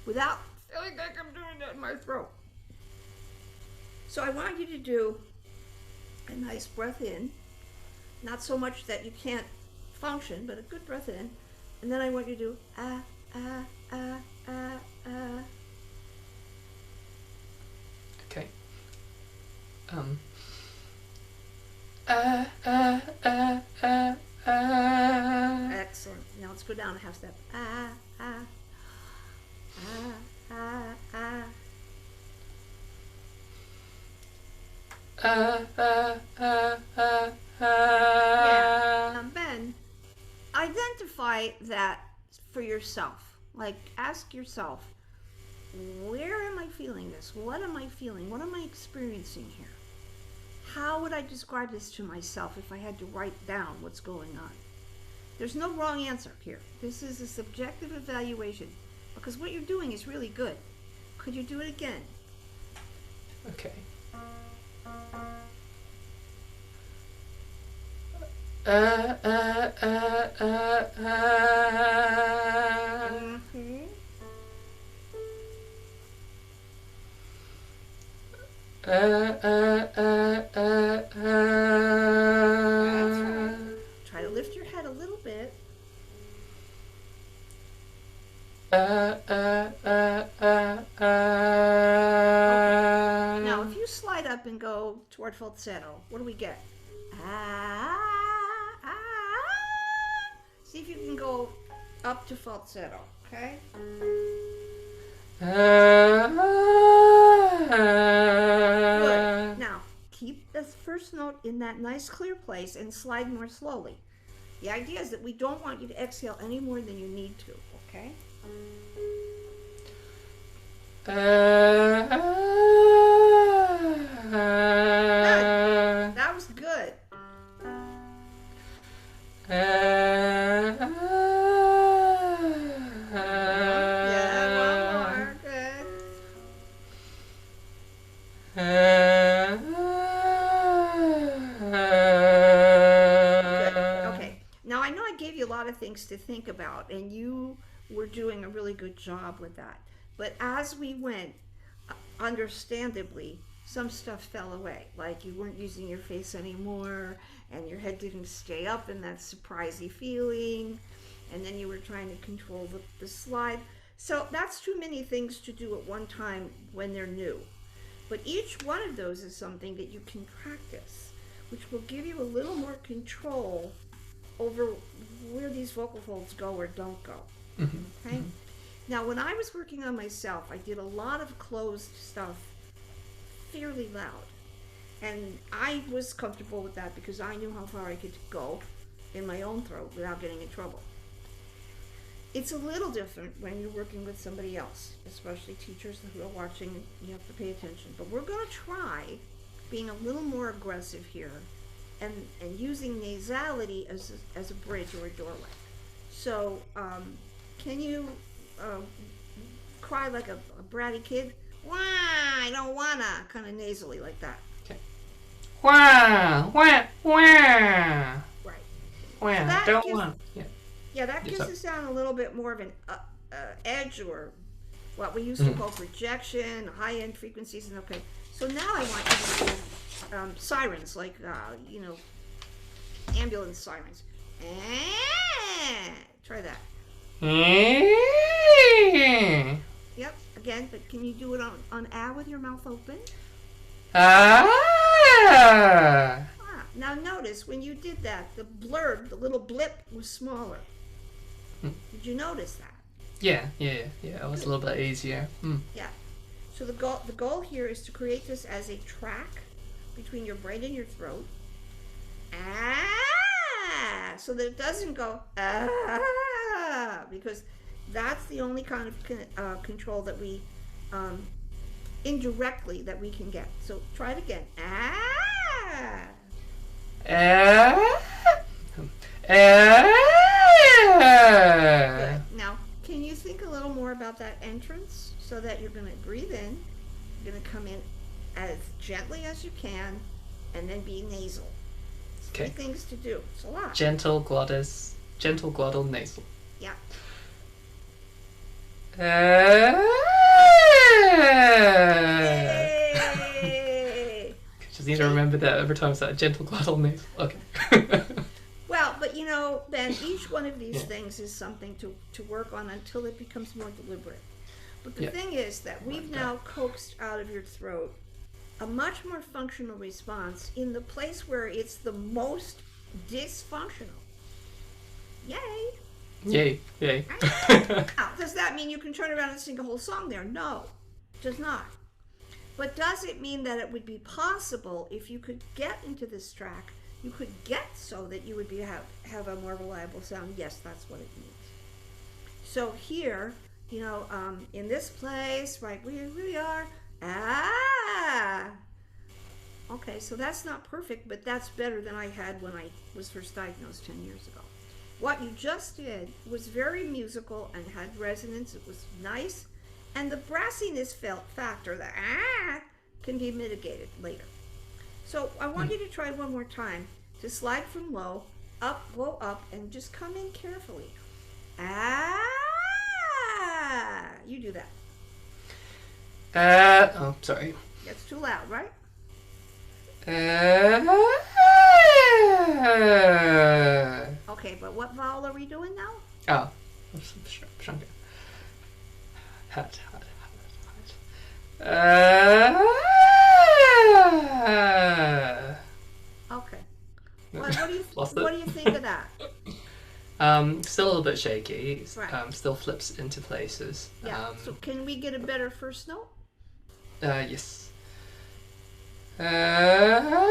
Speaker 2: without feeling like I'm doing that in my throat. So I want you to do a nice breath in, not so much that you can't function, but a good breath in, and then I want you to do ah, ah, ah, ah, ah.
Speaker 3: Okay.
Speaker 2: Excellent. Now let's go down a half step. Ah, ah, ah, ah, ah. Yeah. Ben, identify that for yourself. Like, ask yourself, where am I feeling this? What am I feeling? What am I experiencing here? How would I describe this to myself if I had to write down what's going on? There's no wrong answer here. This is a subjective evaluation because what you're doing is really good. Could you do it again?
Speaker 3: Okay.
Speaker 2: Mm-hmm. That's right. Try to lift your head a little bit. Now, if you slide up and go toward falsetto, what do we get? Ah, ah. See if you can go up to falsetto, okay? Good. Now, keep the first note in that nice clear place and slide more slowly. The idea is that we don't want you to exhale any more than you need to, okay? Good. That was good. Yeah, one more. Good. Good. Okay. Now I know I gave you a lot of things to think about, and you were doing a really good job with that. But as we went, understandably, some stuff fell away. Like you weren't using your face anymore, and your head didn't stay up in that surprisey feeling, and then you were trying to control the slide. So that's too many things to do at one time when they're new. But each one of those is something that you can practice, which will give you a little more control over where these vocal folds go or don't go. Okay? Now, when I was working on myself, I did a lot of closed stuff fairly loud. And I was comfortable with that because I knew how far I could go in my own throat without getting in trouble. It's a little different when you're working with somebody else, especially teachers who are watching, and you have to pay attention. But we're going to try being a little more aggressive here and using nasality as a bridge or a doorway. So, can you cry like a bratty kid? Wah, I don't wanna, kind of nasally like that.
Speaker 3: Okay. Wah, wah, wah.
Speaker 2: Right.
Speaker 3: Wah,
Speaker 2: So that
Speaker 3: don't
Speaker 2: gives-
Speaker 3: want. Yeah.
Speaker 2: Yeah, that
Speaker 3: Yes,
Speaker 2: gives
Speaker 3: sir.
Speaker 2: the sound a little bit more of an edge, or what we used to call projection, high-end frequencies. And okay, so now I want you to do sirens, like ambulance sirens. Try that. Yep. Again, but can you do it on "ah" with your mouth open?
Speaker 3: Ah.
Speaker 2: Now notice when you did that, the blurb, the little blip, was smaller. Did you notice that?
Speaker 3: Yeah. It was a little bit easier.
Speaker 2: Yeah. So the goal here is to create this as a track between your brain and your throat. So that it doesn't go because that's the only kind of control that we indirectly that we can get. So try it again. Good. Now, can you think a little more about that entrance so that you're going to breathe in, you're going to come in as gently as you can, and then be nasal. It's
Speaker 3: Okay.
Speaker 2: 3 things to do. It's a lot.
Speaker 3: Gentle glottal nasal.
Speaker 2: Yeah. Yay!
Speaker 3: Just need to remember that every time it's that gentle glottal nasal. Okay.
Speaker 2: Well, but Ben, each one of these
Speaker 3: Yeah.
Speaker 2: things is something to work on until it becomes more deliberate. But the
Speaker 3: Yeah.
Speaker 2: thing is that we've now coaxed out of your throat a much more functional response in the place where it's the most dysfunctional. Yay!
Speaker 3: Yay.
Speaker 2: Now, does that mean you can turn around and sing a whole song there? No, it does not. But does it mean that it would be possible if you could get into this track, you could get so that you would have a more reliable sound? Yes, that's what it means. So here, in this place, right where we are, okay, so that's not perfect, but that's better than I had when I was first diagnosed 10 years ago. What you just did was very musical and had resonance. It was nice. And the brassiness factor, the can be mitigated later. So I want you to try one more time to slide from low, up, go up, and just come in carefully. You do that.
Speaker 3: Oh, sorry.
Speaker 2: That's too loud, right? Okay, but what vowel are we doing now?
Speaker 3: Oh, shrunk it. Hat.
Speaker 2: Okay. What do you
Speaker 3: Lost it.
Speaker 2: what do you think of that?
Speaker 3: Still a little bit shaky.
Speaker 2: Right.
Speaker 3: Still flips into places.
Speaker 2: Yeah. So can we get a better first note?
Speaker 3: Yes.
Speaker 2: Yeah.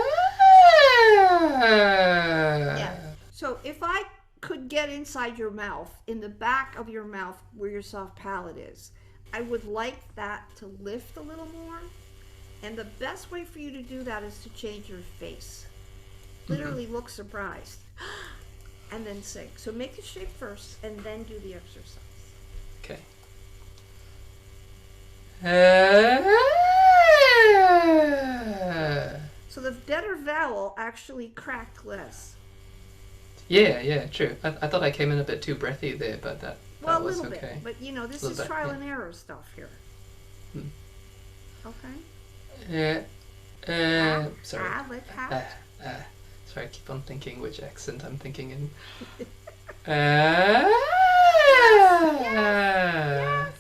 Speaker 2: So if I could get inside your mouth, in the back of your mouth where your soft palate is, I would like that to lift a little more. And the best way for you to do that is to change your face. Literally look surprised. And then sing. So make the shape first and then do the exercise.
Speaker 3: Okay.
Speaker 2: So the better vowel actually cracked less.
Speaker 3: Yeah, true. I thought I came in a bit too breathy there, but that
Speaker 2: Well, a
Speaker 3: was
Speaker 2: little
Speaker 3: okay.
Speaker 2: bit. But this
Speaker 3: Little
Speaker 2: is
Speaker 3: bit,
Speaker 2: trial
Speaker 3: yeah.
Speaker 2: and error stuff here. Okay.
Speaker 3: Sorry.
Speaker 2: Let's have it.
Speaker 3: Sorry, I keep on thinking which accent I'm thinking in.
Speaker 2: Yes.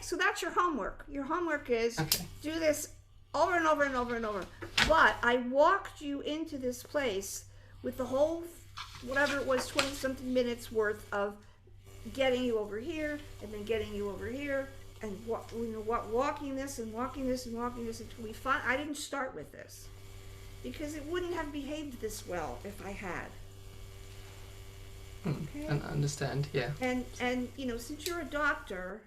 Speaker 2: so that's your homework. Your homework is
Speaker 3: Okay.
Speaker 2: do this over and over and over and over. But I walked you into this place with the whole, whatever it was, 20 something minutes worth of getting you over here and then getting you over here and walking this and walking this and walking this until we find. I didn't start with this because it wouldn't have behaved this well if I had. Okay.
Speaker 3: And I understand, yeah.
Speaker 2: And since you're a doctor,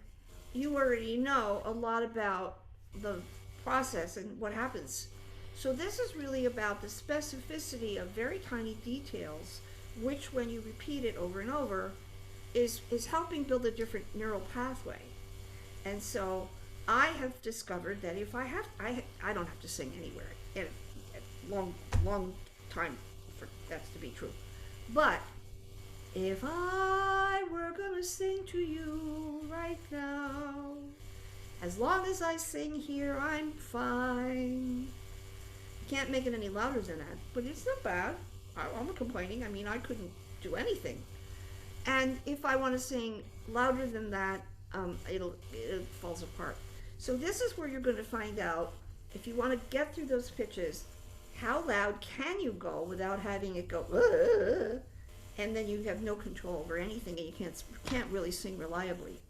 Speaker 2: you already know a lot about the process and what happens. So this is really about the specificity of very tiny details, which when you repeat it over and over, is helping build a different neural pathway. And so I have discovered that if I don't have to sing anywhere. In a long time for that to be true. But if I were gonna sing to you right now, as long as I sing here, I'm fine. Can't make it any louder than that, but it's not bad. I'm not complaining. I mean, I couldn't do anything. And if I want to sing louder than that, it falls apart. So this is where you're going to find out, if you want to get through those pitches, how loud can you go without having it go, and then you have no control over anything, and you can't really sing reliably.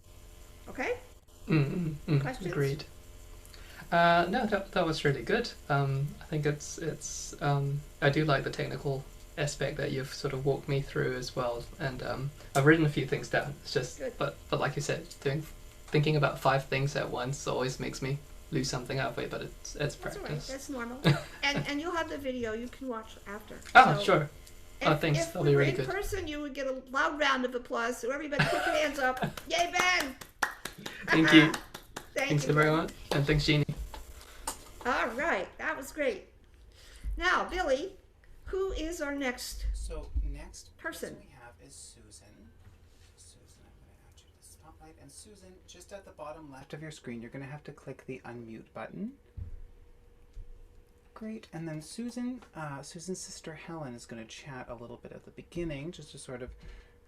Speaker 2: Okay? Questions?
Speaker 3: Agreed. No, that was really good. I think it's I do like the technical aspect that you've sort of walked me through as well, and I've written a few things down. It's just,
Speaker 2: Good.
Speaker 3: but like you said, thinking about 5 things at once always makes me lose something halfway. But it's
Speaker 2: That's all right.
Speaker 3: practice.
Speaker 2: That's normal. and you'll have the video you can watch after.
Speaker 3: Oh,
Speaker 2: So
Speaker 3: sure. Oh, thanks.
Speaker 2: If
Speaker 3: That'll
Speaker 2: we
Speaker 3: be
Speaker 2: were
Speaker 3: really
Speaker 2: in
Speaker 3: good.
Speaker 2: person, you would get a loud round of applause. So everybody put your hands up. Yay, Ben!
Speaker 3: Thank you.
Speaker 2: Thanks
Speaker 3: Thanks everyone, and thanks Jeannie.
Speaker 2: All right, that was great. Now, Billy, who is our next?
Speaker 1: So next
Speaker 2: Person.
Speaker 1: we have is Susan. Susan, I'm going to add you to the spotlight. And Susan, just at the bottom left of your screen, you're going to have to click the unmute button. Great. And then Susan's sister Helen is going to chat a little bit at the beginning, just to sort of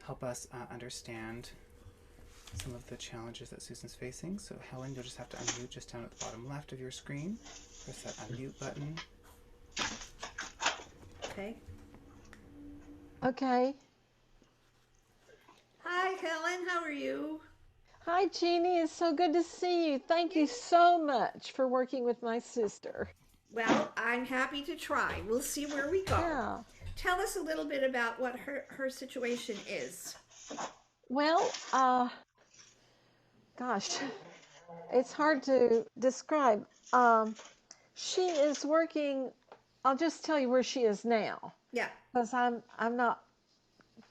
Speaker 1: help us understand some of the challenges that Susan's facing. So Helen, you'll just have to unmute just down at the bottom left of your screen. Press that unmute button.
Speaker 2: Okay.
Speaker 4: Okay.
Speaker 2: Hi, Helen. How are you?
Speaker 4: Hi, Jeannie. It's so good to see you. Thank you so much for working with my sister.
Speaker 2: Well, I'm happy to try. We'll see where we go.
Speaker 4: Yeah.
Speaker 2: Tell us a little bit about what her situation is.
Speaker 4: Well, gosh, it's hard to describe. She is working. I'll just tell you where she is now,
Speaker 2: Yeah.
Speaker 4: because I'm not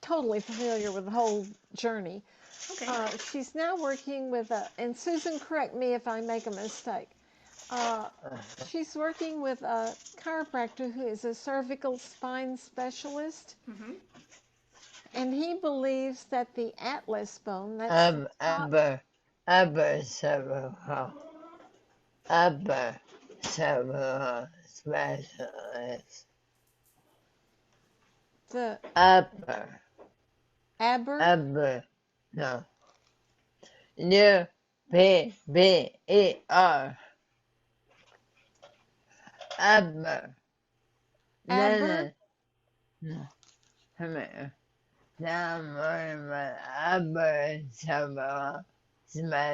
Speaker 4: totally familiar with the whole journey.
Speaker 2: Okay.
Speaker 4: She's now working with and Susan, correct me if I make a mistake. She's working with a chiropractor who is a cervical spine specialist,
Speaker 2: Mm-hmm.
Speaker 4: and he believes that the atlas bone, that's the top,
Speaker 5: upper cervical specialist.
Speaker 4: the
Speaker 5: Upper, no. UPPER. Upper.
Speaker 4: Aber?
Speaker 5: No. Come here. Now I'm worried about upper cervical specialist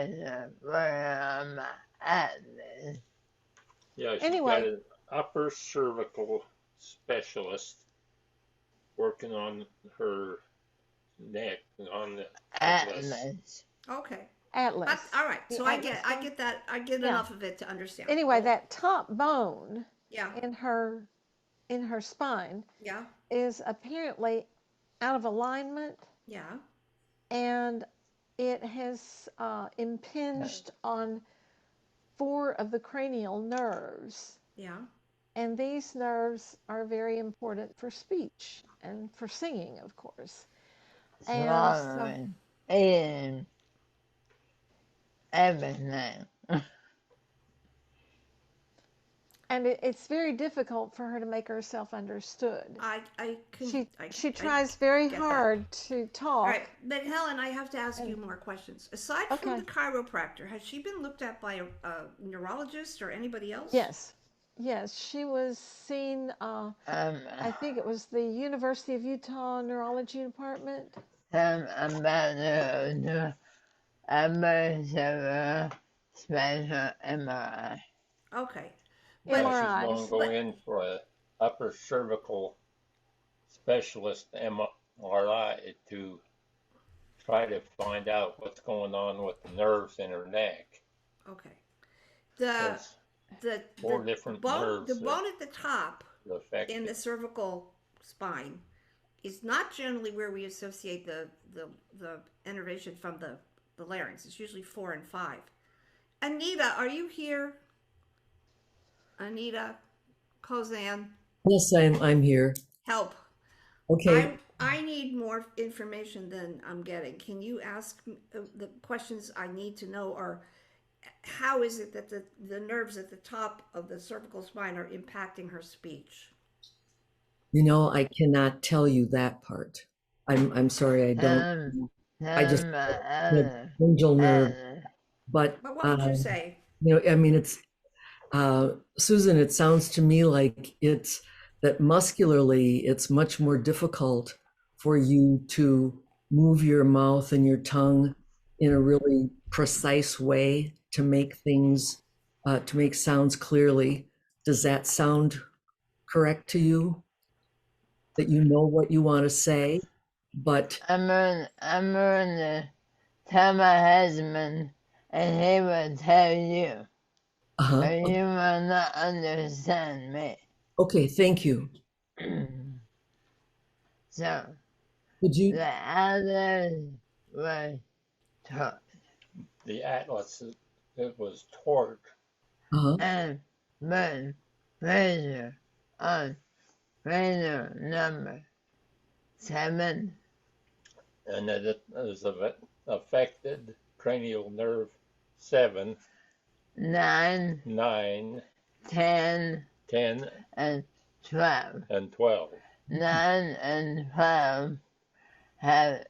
Speaker 5: for my atlas.
Speaker 6: Yeah, she's
Speaker 4: Anyway.
Speaker 6: got an upper cervical specialist working on her neck, on the atlas.
Speaker 5: Atlas.
Speaker 2: Okay.
Speaker 4: atlas.
Speaker 2: All right.
Speaker 4: The
Speaker 2: So I
Speaker 4: atlas bone.
Speaker 2: get that. I get
Speaker 4: Yeah.
Speaker 2: enough of it to understand.
Speaker 4: Anyway, that top bone
Speaker 2: Yeah.
Speaker 4: in her spine
Speaker 2: Yeah.
Speaker 4: is apparently out of alignment,
Speaker 2: Yeah.
Speaker 4: and it has impinged on 4 of the cranial nerves.
Speaker 2: Yeah.
Speaker 4: And these nerves are very important for speech and for singing, of course. And so,
Speaker 5: Swallowing. Eating. Everything.
Speaker 4: and it's very difficult for her to make herself understood. She
Speaker 2: I
Speaker 4: tries very
Speaker 2: get that.
Speaker 4: hard to
Speaker 2: All
Speaker 4: talk.
Speaker 2: right, but Helen, I have to ask you more questions. Aside from
Speaker 4: Okay.
Speaker 2: the chiropractor, has she been looked at by a neurologist or anybody else?
Speaker 4: Yes, she was seen. I think it was the University of Utah Neurology Department.
Speaker 5: about the upper cervical special MRI.
Speaker 2: Okay.
Speaker 6: Yeah, she's
Speaker 4: MRIs.
Speaker 6: going to go in for a upper cervical specialist MRI to try to find out what's going on with the nerves in her neck.
Speaker 2: Okay.
Speaker 6: There's
Speaker 2: The
Speaker 6: four different
Speaker 2: bone,
Speaker 6: nerves
Speaker 2: the bone at the top
Speaker 6: that affect
Speaker 2: in the
Speaker 6: it.
Speaker 2: cervical spine is not generally where we associate the innervation from the larynx. It's usually 4 and 5. Anita, are you here? Anita, Kozan,
Speaker 7: Yes, I'm here.
Speaker 2: help.
Speaker 7: Okay.
Speaker 2: I need more information than I'm getting. Can you ask the questions I need to know? Are how is it that the nerves at the top of the cervical spine are impacting her speech?
Speaker 7: You know, I cannot tell you that part. I'm sorry, I don't. I just the angel nerve. But
Speaker 2: But what would you say?
Speaker 7: you know, I mean, it's Susan. It sounds to me like it's that muscularly, it's much more difficult for you to move your mouth and your tongue in a really precise way to make things, to make sounds clearly. Does that sound correct to you? That you know what you want to say, but
Speaker 5: I'm going to tell my husband, and he will tell you. But you will not understand me.
Speaker 7: Okay, thank you.
Speaker 5: So,
Speaker 7: Would you?
Speaker 5: the others were taught.
Speaker 6: The atlas, it was torque.
Speaker 5: And blood pressure on radio number 7.
Speaker 6: And it is affected cranial nerve 7,
Speaker 5: 9,
Speaker 6: 9,
Speaker 5: 10,
Speaker 6: 10,
Speaker 5: and 12.
Speaker 6: and 12.
Speaker 5: 9 and 12 have,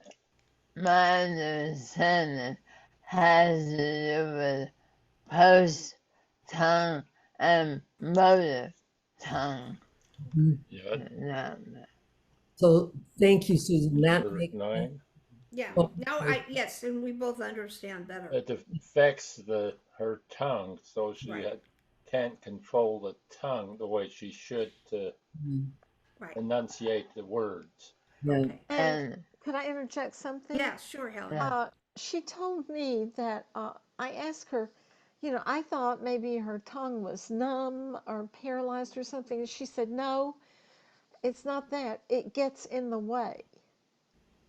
Speaker 5: my understanding, has to do with post tongue and motor tongue.
Speaker 6: Yeah,
Speaker 5: Number.
Speaker 7: So thank you, Susan. That
Speaker 6: nerve
Speaker 7: makes
Speaker 6: 9.
Speaker 2: Yeah.
Speaker 7: Oh,
Speaker 2: Now yes, and we both understand better.
Speaker 6: It affects her tongue, so she
Speaker 2: Right.
Speaker 6: can't control the tongue the way she should to
Speaker 2: Right.
Speaker 6: enunciate the words.
Speaker 7: yeah.
Speaker 2: Okay.
Speaker 5: And
Speaker 4: Could I interject something?
Speaker 2: Yeah, sure, Helen.
Speaker 5: Yeah.
Speaker 4: She told me that I asked her, you know, I thought maybe her tongue was numb or paralyzed or something. And she said, no, it's not that. It gets in the way.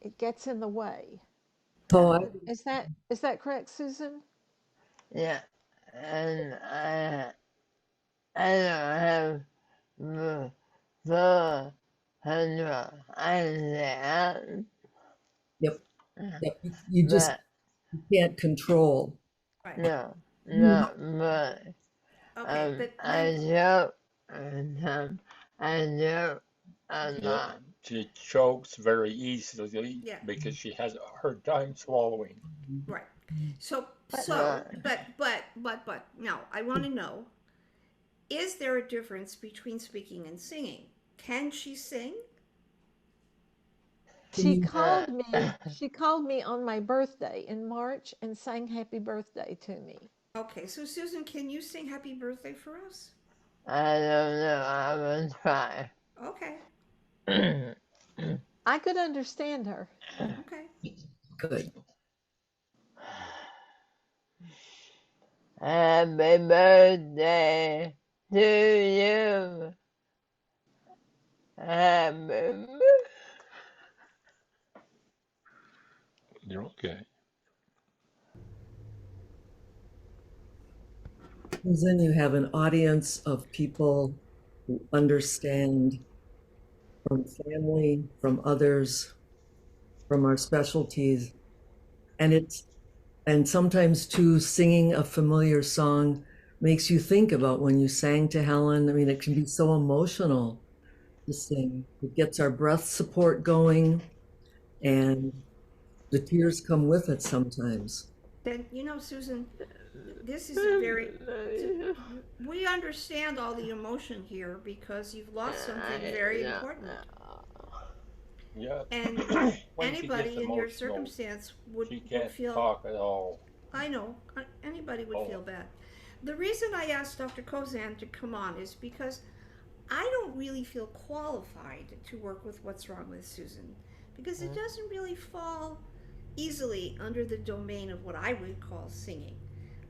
Speaker 4: It gets in the way.
Speaker 7: So
Speaker 4: Is that correct, Susan?
Speaker 5: yeah, and I don't have the control.
Speaker 7: yep. You just
Speaker 5: But
Speaker 7: can't control.
Speaker 2: Right.
Speaker 5: no, not really.
Speaker 2: Okay, but
Speaker 5: I joke and I joke a lot.
Speaker 6: She chokes very easily
Speaker 2: Yeah.
Speaker 6: because she has a hard time swallowing.
Speaker 2: right. So
Speaker 5: But-
Speaker 2: but now I want to know: is there a difference between speaking and singing? Can she sing?
Speaker 4: She called me. She called me on my birthday in March and sang "Happy Birthday" to me.
Speaker 2: Okay, so Susan, can you sing "Happy Birthday" for us?
Speaker 5: I don't know. I will try.
Speaker 2: Okay.
Speaker 4: I could understand her.
Speaker 2: Okay.
Speaker 7: Good.
Speaker 5: Happy birthday to you. Happy
Speaker 6: You're okay.
Speaker 7: Susan, you have an audience of people who understand from family, from others, from our specialties. And sometimes too, singing a familiar song makes you think about when you sang to Helen. I mean, it can be so emotional to sing. It gets our breath support going, and the tears come with it sometimes.
Speaker 2: Then, Susan, this is a very. We understand all the emotion here because you've lost something very important.
Speaker 6: Yeah.
Speaker 2: And
Speaker 6: When she
Speaker 2: anybody
Speaker 6: gets
Speaker 2: in your
Speaker 6: emotional,
Speaker 2: circumstance would
Speaker 6: she can't
Speaker 2: feel.
Speaker 6: talk at all.
Speaker 2: I know. Anybody would
Speaker 6: Oh.
Speaker 2: feel bad. The reason I asked Dr. Kozan to come on is because I don't really feel qualified to work with what's wrong with Susan because it doesn't really fall easily under the domain of what I would call singing.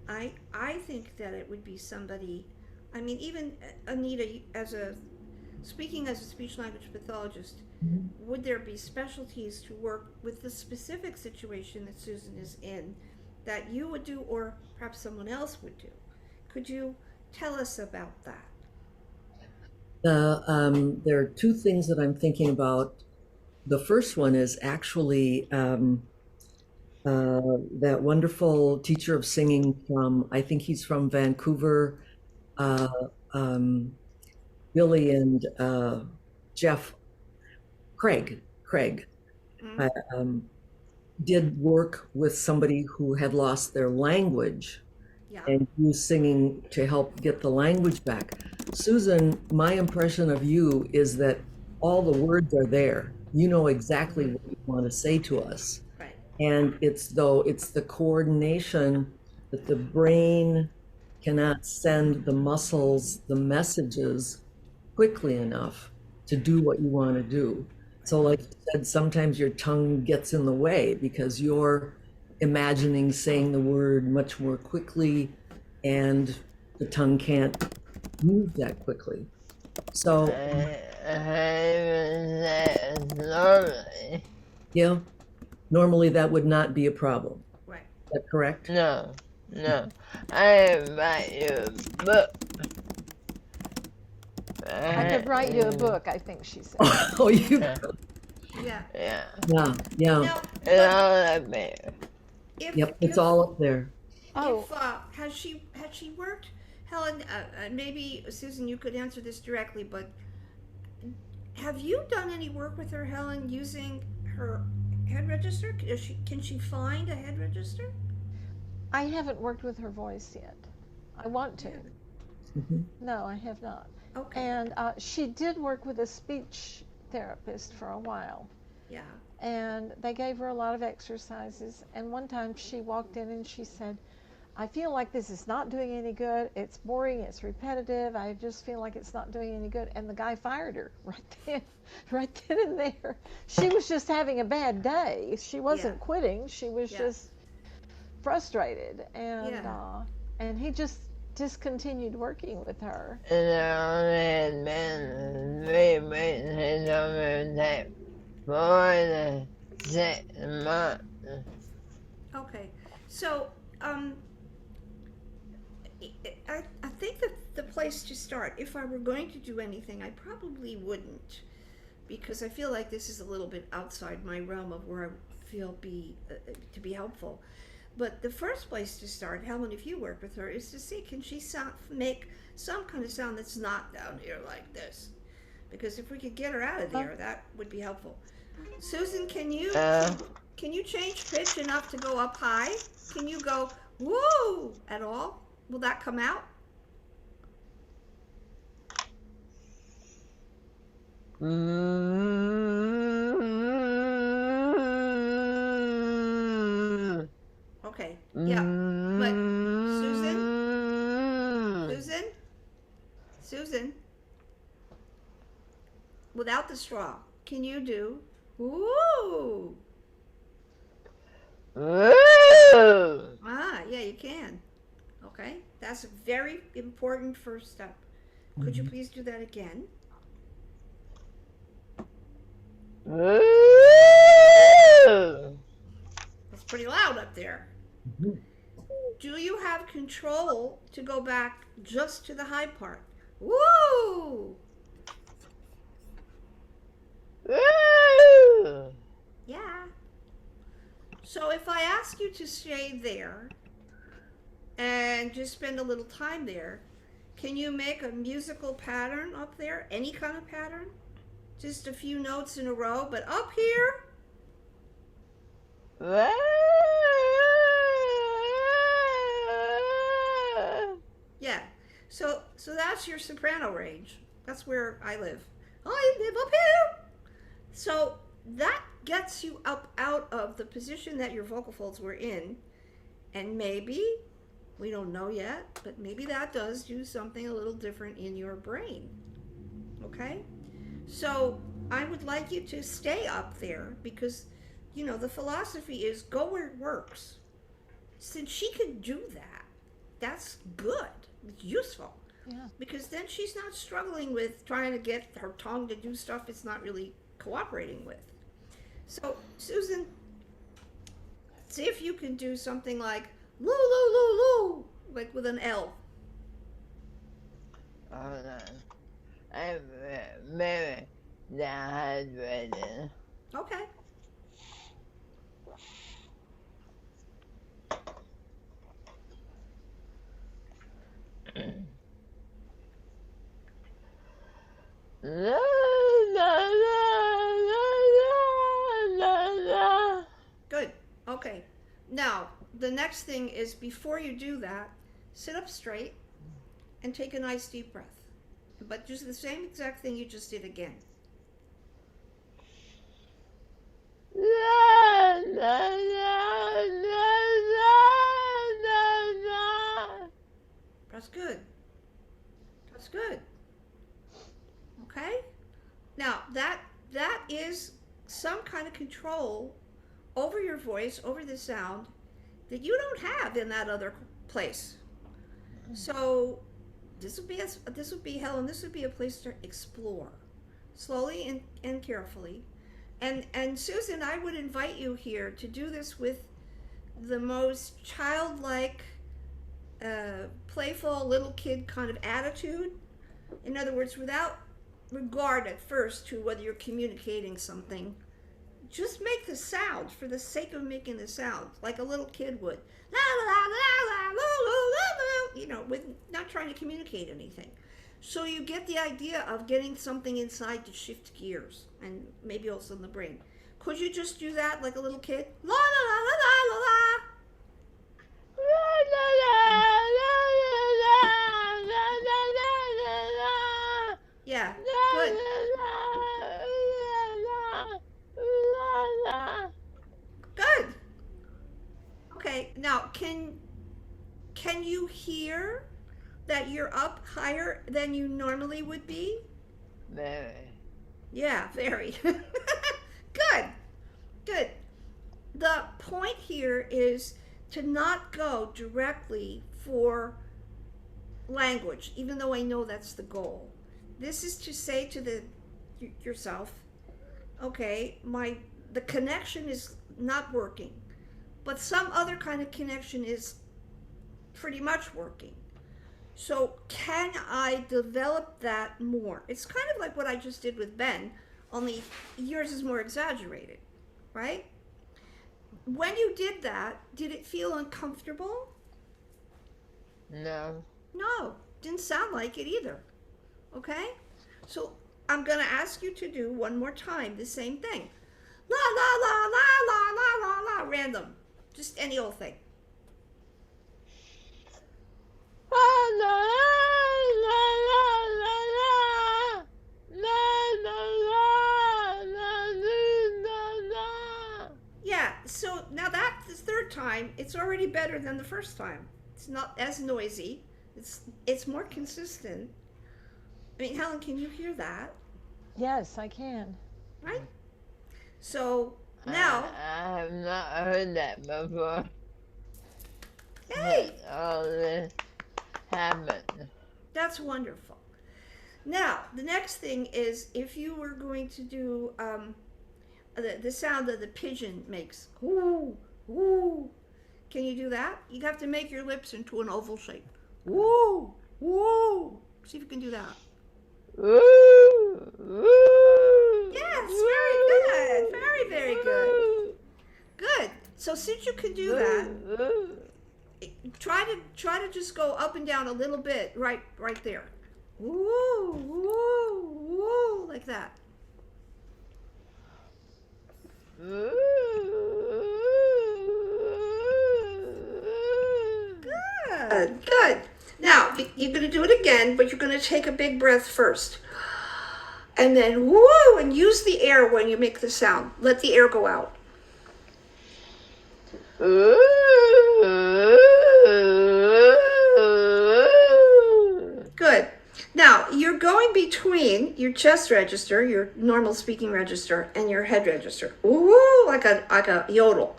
Speaker 2: I think that it would be somebody, I mean, even Anita, speaking as a speech language pathologist, would there be specialties to work with the specific situation that Susan is in that you would do or perhaps someone else would do? Could you tell us about that?
Speaker 7: There are two things that I'm thinking about. The first one is actually that wonderful teacher of singing from, I think he's from Vancouver, Billy and Jeff Craig did work with somebody who had lost their language and used singing to help get the language back. Susan, my impression of you is that all the words are there. You know exactly what you want to say to us.
Speaker 2: Right.
Speaker 7: And it's the coordination that the brain cannot send the muscles the messages quickly enough to do what you want to do. So like you said, sometimes your tongue gets in the way because you're imagining saying the word much more quickly and the tongue can't move that quickly. So yeah, normally that would not be a problem.
Speaker 2: Right.
Speaker 7: Is that correct?
Speaker 5: No. I write you a book.
Speaker 4: I could write you a book, I think she said.
Speaker 7: Oh, you.
Speaker 2: Yeah.
Speaker 5: Yeah.
Speaker 7: Yeah.
Speaker 2: Now,
Speaker 5: It's all up there.
Speaker 7: Yep, it's all up there.
Speaker 4: Oh,
Speaker 2: Has she worked, Helen? Maybe Susan, you could answer this directly, but have you done any work with her, Helen, using her head register? Can she find a head register?
Speaker 4: I haven't worked with her voice yet. I want to.
Speaker 7: Mm-hmm.
Speaker 4: No, I have not.
Speaker 2: Okay.
Speaker 4: And she did work with a speech therapist for a while.
Speaker 2: Yeah.
Speaker 4: And they gave her a lot of exercises. And one time she walked in and she said, I feel like this is not doing any good. It's boring. It's repetitive. I just feel like it's not doing any good. And the guy fired her right then and there. She was just having a bad day. She wasn't quitting. She was just frustrated. And he just discontinued working with her.
Speaker 5: And I only had been 3 weeks over that 4 to 6 months.
Speaker 2: Okay. So, I think that the place to start, if I were going to do anything, I probably wouldn't, because I feel like this is a little bit outside my realm of where I feel to be helpful. But the first place to start, Helen, if you work with her, is to see, can she make some kind of sound that's not down here like this? Because if we could get her out of there, that would be helpful. Susan, can you change pitch enough to go up high? Can you go woo at all? Will that come out? Okay. Yeah. But Susan, without the straw, can you do woo? Yeah, you can. Okay, that's a very important first step. Could you please do that again? That's pretty loud up there. Do you have control to go back just to the high part? Woo! Yeah. So if I ask you to stay there, and just spend a little time there. Can you make a musical pattern up there? Any kind of pattern? Just a few notes in a row, but up here? Yeah. So that's your soprano range. That's where I live. I live up here. So that gets you up out of the position that your vocal folds were in, and maybe, we don't know yet, but maybe that does do something a little different in your brain. Okay? So I would like you to stay up there because, you know, the philosophy is go where it works. Since she can do that, that's good. It's useful.
Speaker 4: Yeah.
Speaker 2: Because then she's not struggling with trying to get her tongue to do stuff it's not really cooperating with. So, Susan, see if you can do something like loo, loo, loo, loo, like with an L.
Speaker 5: Hold on. I'm very dehydrated.
Speaker 2: Okay.
Speaker 5: La, la, la, la, la, la.
Speaker 2: Good. Okay. Now, the next thing is before you do that, sit up straight and take a nice deep breath. But just the same exact thing you just did again.
Speaker 5: La, la, la, la, la, la.
Speaker 2: That's good. That's good. Okay? Now, that is some kind of control over your voice, over the sound that you don't have in that other place. So this would be Helen, this would be a place to explore slowly and carefully. And Susan, I would invite you here to do this with the most childlike, playful little kid kind of attitude. In other words, without regard at first to whether you're communicating something. Just make the sound for the sake of making the sound, like a little kid would. La la la la la la la la, you know, with not trying to communicate anything. So you get the idea of getting something inside to shift gears, and maybe also in the brain. Could you just do that like a little kid? La la la la la la la. Yeah, good. Good. Okay, now can you hear that you're up higher than you normally would be?
Speaker 5: Very.
Speaker 2: Yeah, very. Good. Good. The point here is to not go directly for language, even though I know that's the goal. This is to say to yourself, okay, the connection is not working, but some other kind of connection is pretty much working. So can I develop that more? It's kind of like what I just did with Ben, only yours is more exaggerated, right? When you did that, did it feel uncomfortable?
Speaker 5: No.
Speaker 2: No, didn't sound like it either. Okay? So I'm going to ask you to do one more time the same thing. La la la la la la la la, random. Just any old thing. Yeah, so now that's the third time. It's already better than the first time. It's not as noisy. It's more consistent. I mean, Helen, can you hear that?
Speaker 4: Yes, I can.
Speaker 2: Right? So now,
Speaker 5: I have not heard that before.
Speaker 2: hey,
Speaker 5: All this happened.
Speaker 2: that's wonderful. Now, the next thing is if you were going to do the sound that the pigeon makes. Ooh, ooh. Can you do that? You have to make your lips into an oval shape. Woo, woo. See if you can do that.
Speaker 5: Woo, woo,
Speaker 2: Yes, very good. Very, very good. Good. So since you can do that, try to just go up and down a little bit, right there. Woo, woo, woo, like that. Good. Now, you're going to do it again, but you're going to take a big breath first. And then, woo, and use the air when you make the sound. Let the air go out. Good. Now, you're going between your chest register, your normal speaking register, and your head register. Ooh, like a yodel.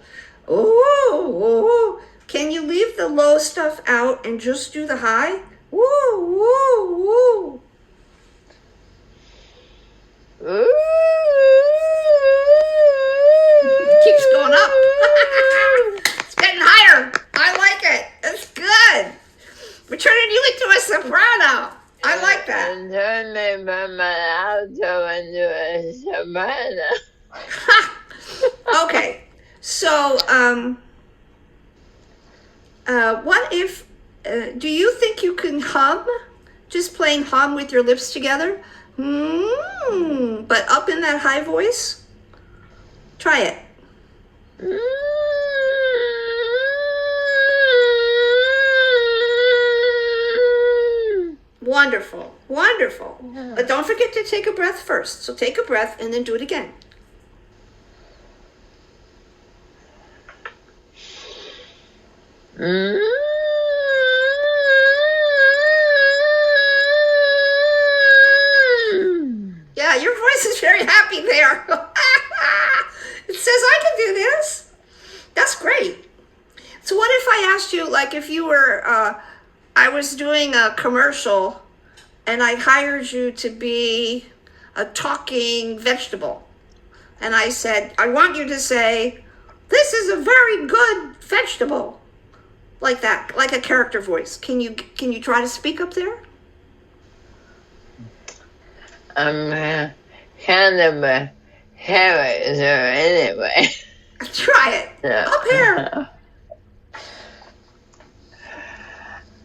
Speaker 2: Ooh, ooh. Can you leave the low stuff out and just do the high? Woo, woo, woo. Keeps going up. It's getting higher. I like it. That's good. We're turning you into a soprano. I like that.
Speaker 5: And turn me from an alto into a soprano.
Speaker 2: Okay. So, what if, do you think you can hum? Just plain hum with your lips together? But up in that high voice? Try it. Wonderful, wonderful.
Speaker 4: Yeah.
Speaker 2: But don't forget to take a breath first. So take a breath and then do it again. Yeah, your voice is very happy there. It says I can do this. That's great. So what if I asked you, like if you were, I was doing a commercial and I hired you to be a talking vegetable. And I said, I want you to say, this is a very good vegetable. Like that, like a character voice. Can you try to speak up there?
Speaker 5: I'm kind of a character anyway.
Speaker 2: Try it.
Speaker 5: Yeah.
Speaker 2: Up here.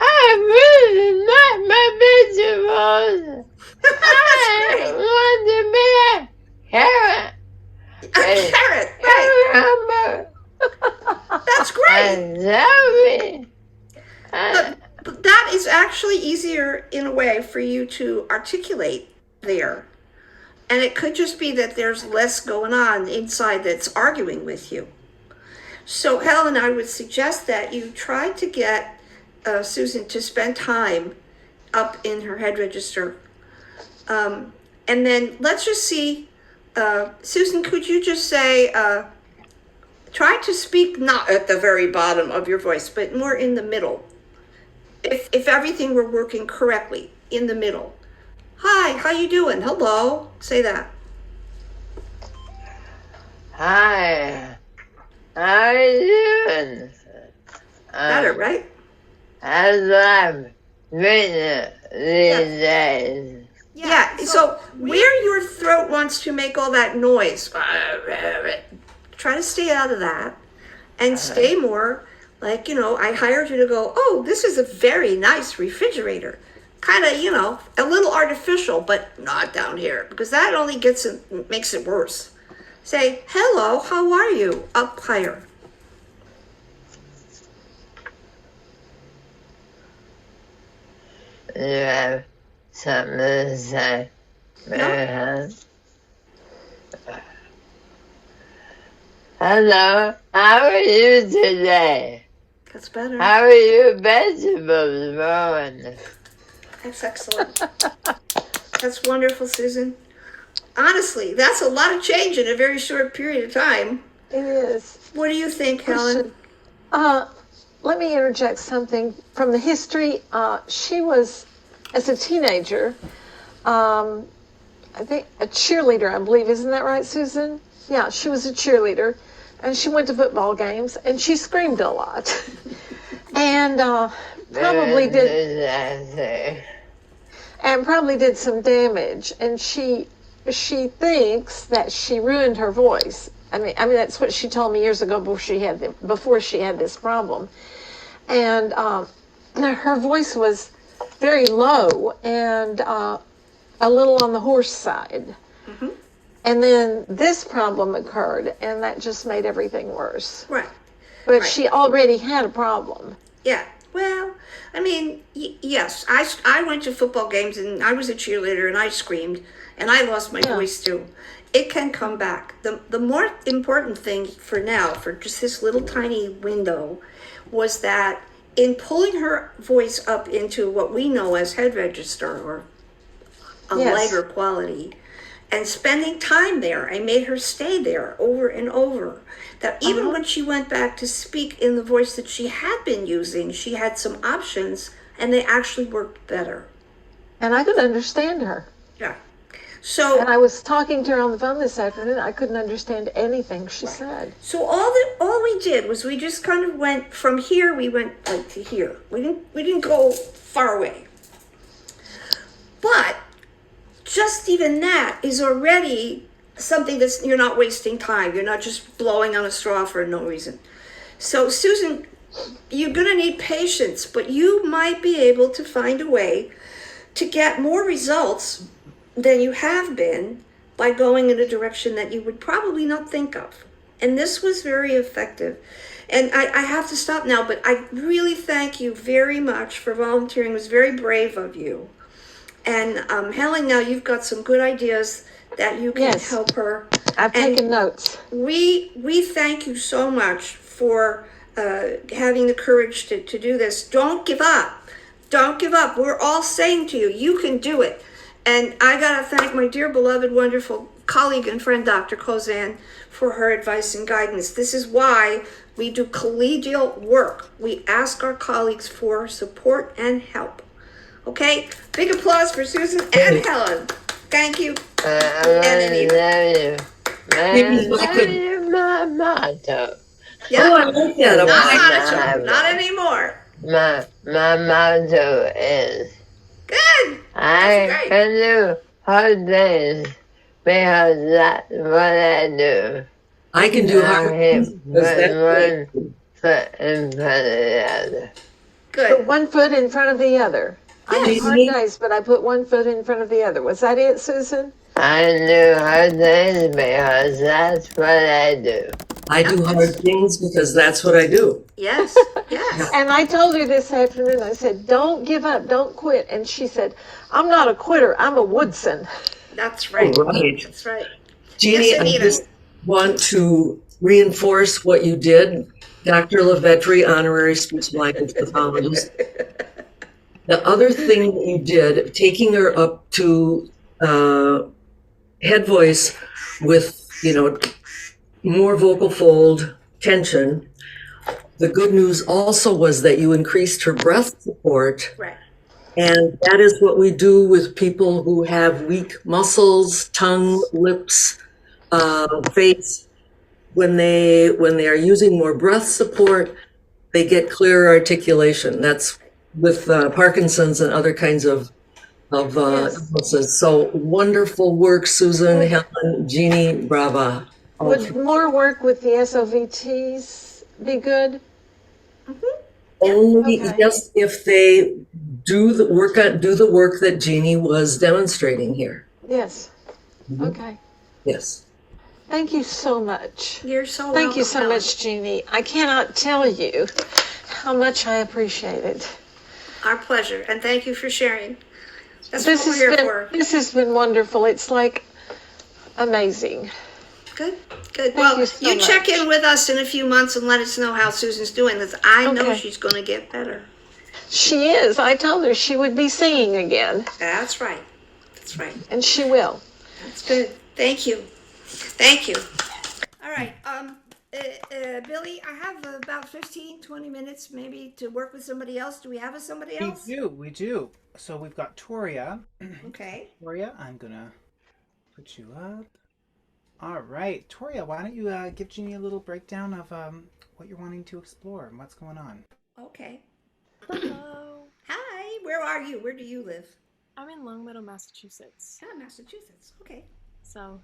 Speaker 5: I really like my vegetables. I want to be a carrot.
Speaker 2: A carrot, right. That's great. But that is actually easier in a way for you to articulate there. And it could just be that there's less going on inside that's arguing with you. So Helen, I would suggest that you try to get Susan to spend time up in her head register. And then let's just see, Susan, could you just say, try to speak not at the very bottom of your voice, but more in the middle. If everything were working correctly, in the middle. Hi, how you doing? Hello. Say that.
Speaker 5: Hi. How are you doing?
Speaker 2: Better, right?
Speaker 5: How's life treating these days?
Speaker 2: Yeah, so where your throat wants to make all that noise, try to stay out of that and stay more like, I hired you to go, oh, this is a very nice refrigerator. Kind of, a little artificial, but not down here, because that only makes it worse. Say, hello, how are you? Up higher.
Speaker 5: You have something to say, Mary? Hello, how are you today?
Speaker 2: That's better.
Speaker 5: How are your vegetables growing?
Speaker 2: That's excellent. That's wonderful, Susan. Honestly, that's a lot of change in a very short period of time.
Speaker 4: It is.
Speaker 2: What do you think, Helen?
Speaker 4: Let me interject something from the history. She was, as a teenager, I think a cheerleader, I believe. Isn't that right, Susan? Yeah, she was a cheerleader. And she went to football games, and she screamed a lot. And probably did some damage. And she thinks that she ruined her voice. I mean that's what she told me years ago before she had this problem. and her voice was very low and a little on the hoarse side. And then this problem occurred, and that just made everything worse.
Speaker 2: Right.
Speaker 4: But she already had a problem.
Speaker 2: Yeah. Well, I mean, yes, I went to football games and I was a cheerleader and I screamed and I lost my voice too. It can come back. The more important thing for now, for just this little tiny window, was that in pulling her voice up into what we know as head register or a lighter quality, and spending time there, I made her stay there over and over. That even when she went back to speak in the voice that she had been using, she had some options and they actually worked better.
Speaker 4: And I could understand her.
Speaker 2: Yeah. So,
Speaker 4: and I was talking to her on the phone this afternoon. I couldn't understand anything she said.
Speaker 2: So all we did was we just kind of went from here. We went like to here. We didn't go far away. But just even that is already something that's, you're not wasting time. You're not just blowing on a straw for no reason. So Susan, you're going to need patience, but you might be able to find a way to get more results than you have been by going in a direction that you would probably not think of. And this was very effective. And I have to stop now, but I really thank you very much for volunteering. It was very brave of you. And Helen, now you've got some good ideas that you can help her.
Speaker 4: I've taken notes.
Speaker 2: We thank you so much for having the courage to do this. Don't give up. Don't give up. We're all saying to you, you can do it. And I got to thank my dear, beloved, wonderful colleague and friend, Dr. Kozan, for her advice and guidance. This is why we do collegial work. We ask our colleagues for support and help. Okay? Big applause for Susan and Helen. Thank you.
Speaker 5: My motto.
Speaker 2: Yeah.
Speaker 7: Oh, I like that.
Speaker 2: Not anymore.
Speaker 5: My motto is
Speaker 2: Good.
Speaker 5: I can do hard things because that's what I do.
Speaker 7: I can do hard things.
Speaker 5: Put one foot in front of the other.
Speaker 2: Good.
Speaker 4: Put one foot in front of the other. I have hard days, but I put one foot in front of the other. Was that it, Susan?
Speaker 5: I do hard things because that's what I do.
Speaker 7: I do hard things because that's what I do.
Speaker 2: Yes. Yes.
Speaker 4: And I told her this afternoon, I said, don't give up, don't quit. And she said, I'm not a quitter, I'm a Woodson.
Speaker 2: That's right.
Speaker 7: Right.
Speaker 2: That's right.
Speaker 7: Jeannie,
Speaker 2: Yes,
Speaker 7: I
Speaker 2: Anita.
Speaker 7: just want to reinforce what you did. Dr. LaVetri, honorary speech language pathologist. The other thing that you did, taking her up to head voice with, more vocal fold tension. The good news also was that you increased her breath support.
Speaker 2: Right.
Speaker 7: And that is what we do with people who have weak muscles, tongue, lips, face. When they are using more breath support, they get clearer articulation. That's with Parkinson's and other kinds of illnesses. So wonderful work, Susan, Helen, Jeannie, brava.
Speaker 4: Would more work with the SOVTs be good?
Speaker 7: Only just if they do the work that Jeannie was demonstrating here.
Speaker 4: Yes. Okay.
Speaker 7: Yes.
Speaker 4: Thank you so much.
Speaker 2: You're so welcome.
Speaker 4: Thank you so much, Jeannie. I cannot tell you how much I appreciate it.
Speaker 2: Our pleasure. And thank you for sharing. That's what we're here for.
Speaker 4: This has been wonderful. It's like amazing.
Speaker 2: Good. Good.
Speaker 4: Thank you so much.
Speaker 2: Check in with us in a few months and let us know how Susan's doing. Because I know
Speaker 4: Okay.
Speaker 2: she's going to get better.
Speaker 4: She is. I told her she would be singing again,
Speaker 2: That's right. That's right.
Speaker 4: and she will.
Speaker 2: That's good. Thank you. Thank you. All right. Billy, I have about 15, 20 minutes maybe to work with somebody else. Do we have somebody else?
Speaker 1: We do. So we've got Toria.
Speaker 2: Okay.
Speaker 1: Toria, I'm gonna put you up. All right, Toria, why don't you give Jeannie a little breakdown of what you're wanting to explore and what's going on?
Speaker 2: Okay.
Speaker 8: Hello.
Speaker 2: Hi. Where are you? Where do you live?
Speaker 8: I'm in Longmeadow, Massachusetts.
Speaker 2: Ah, Massachusetts. Okay.
Speaker 8: So,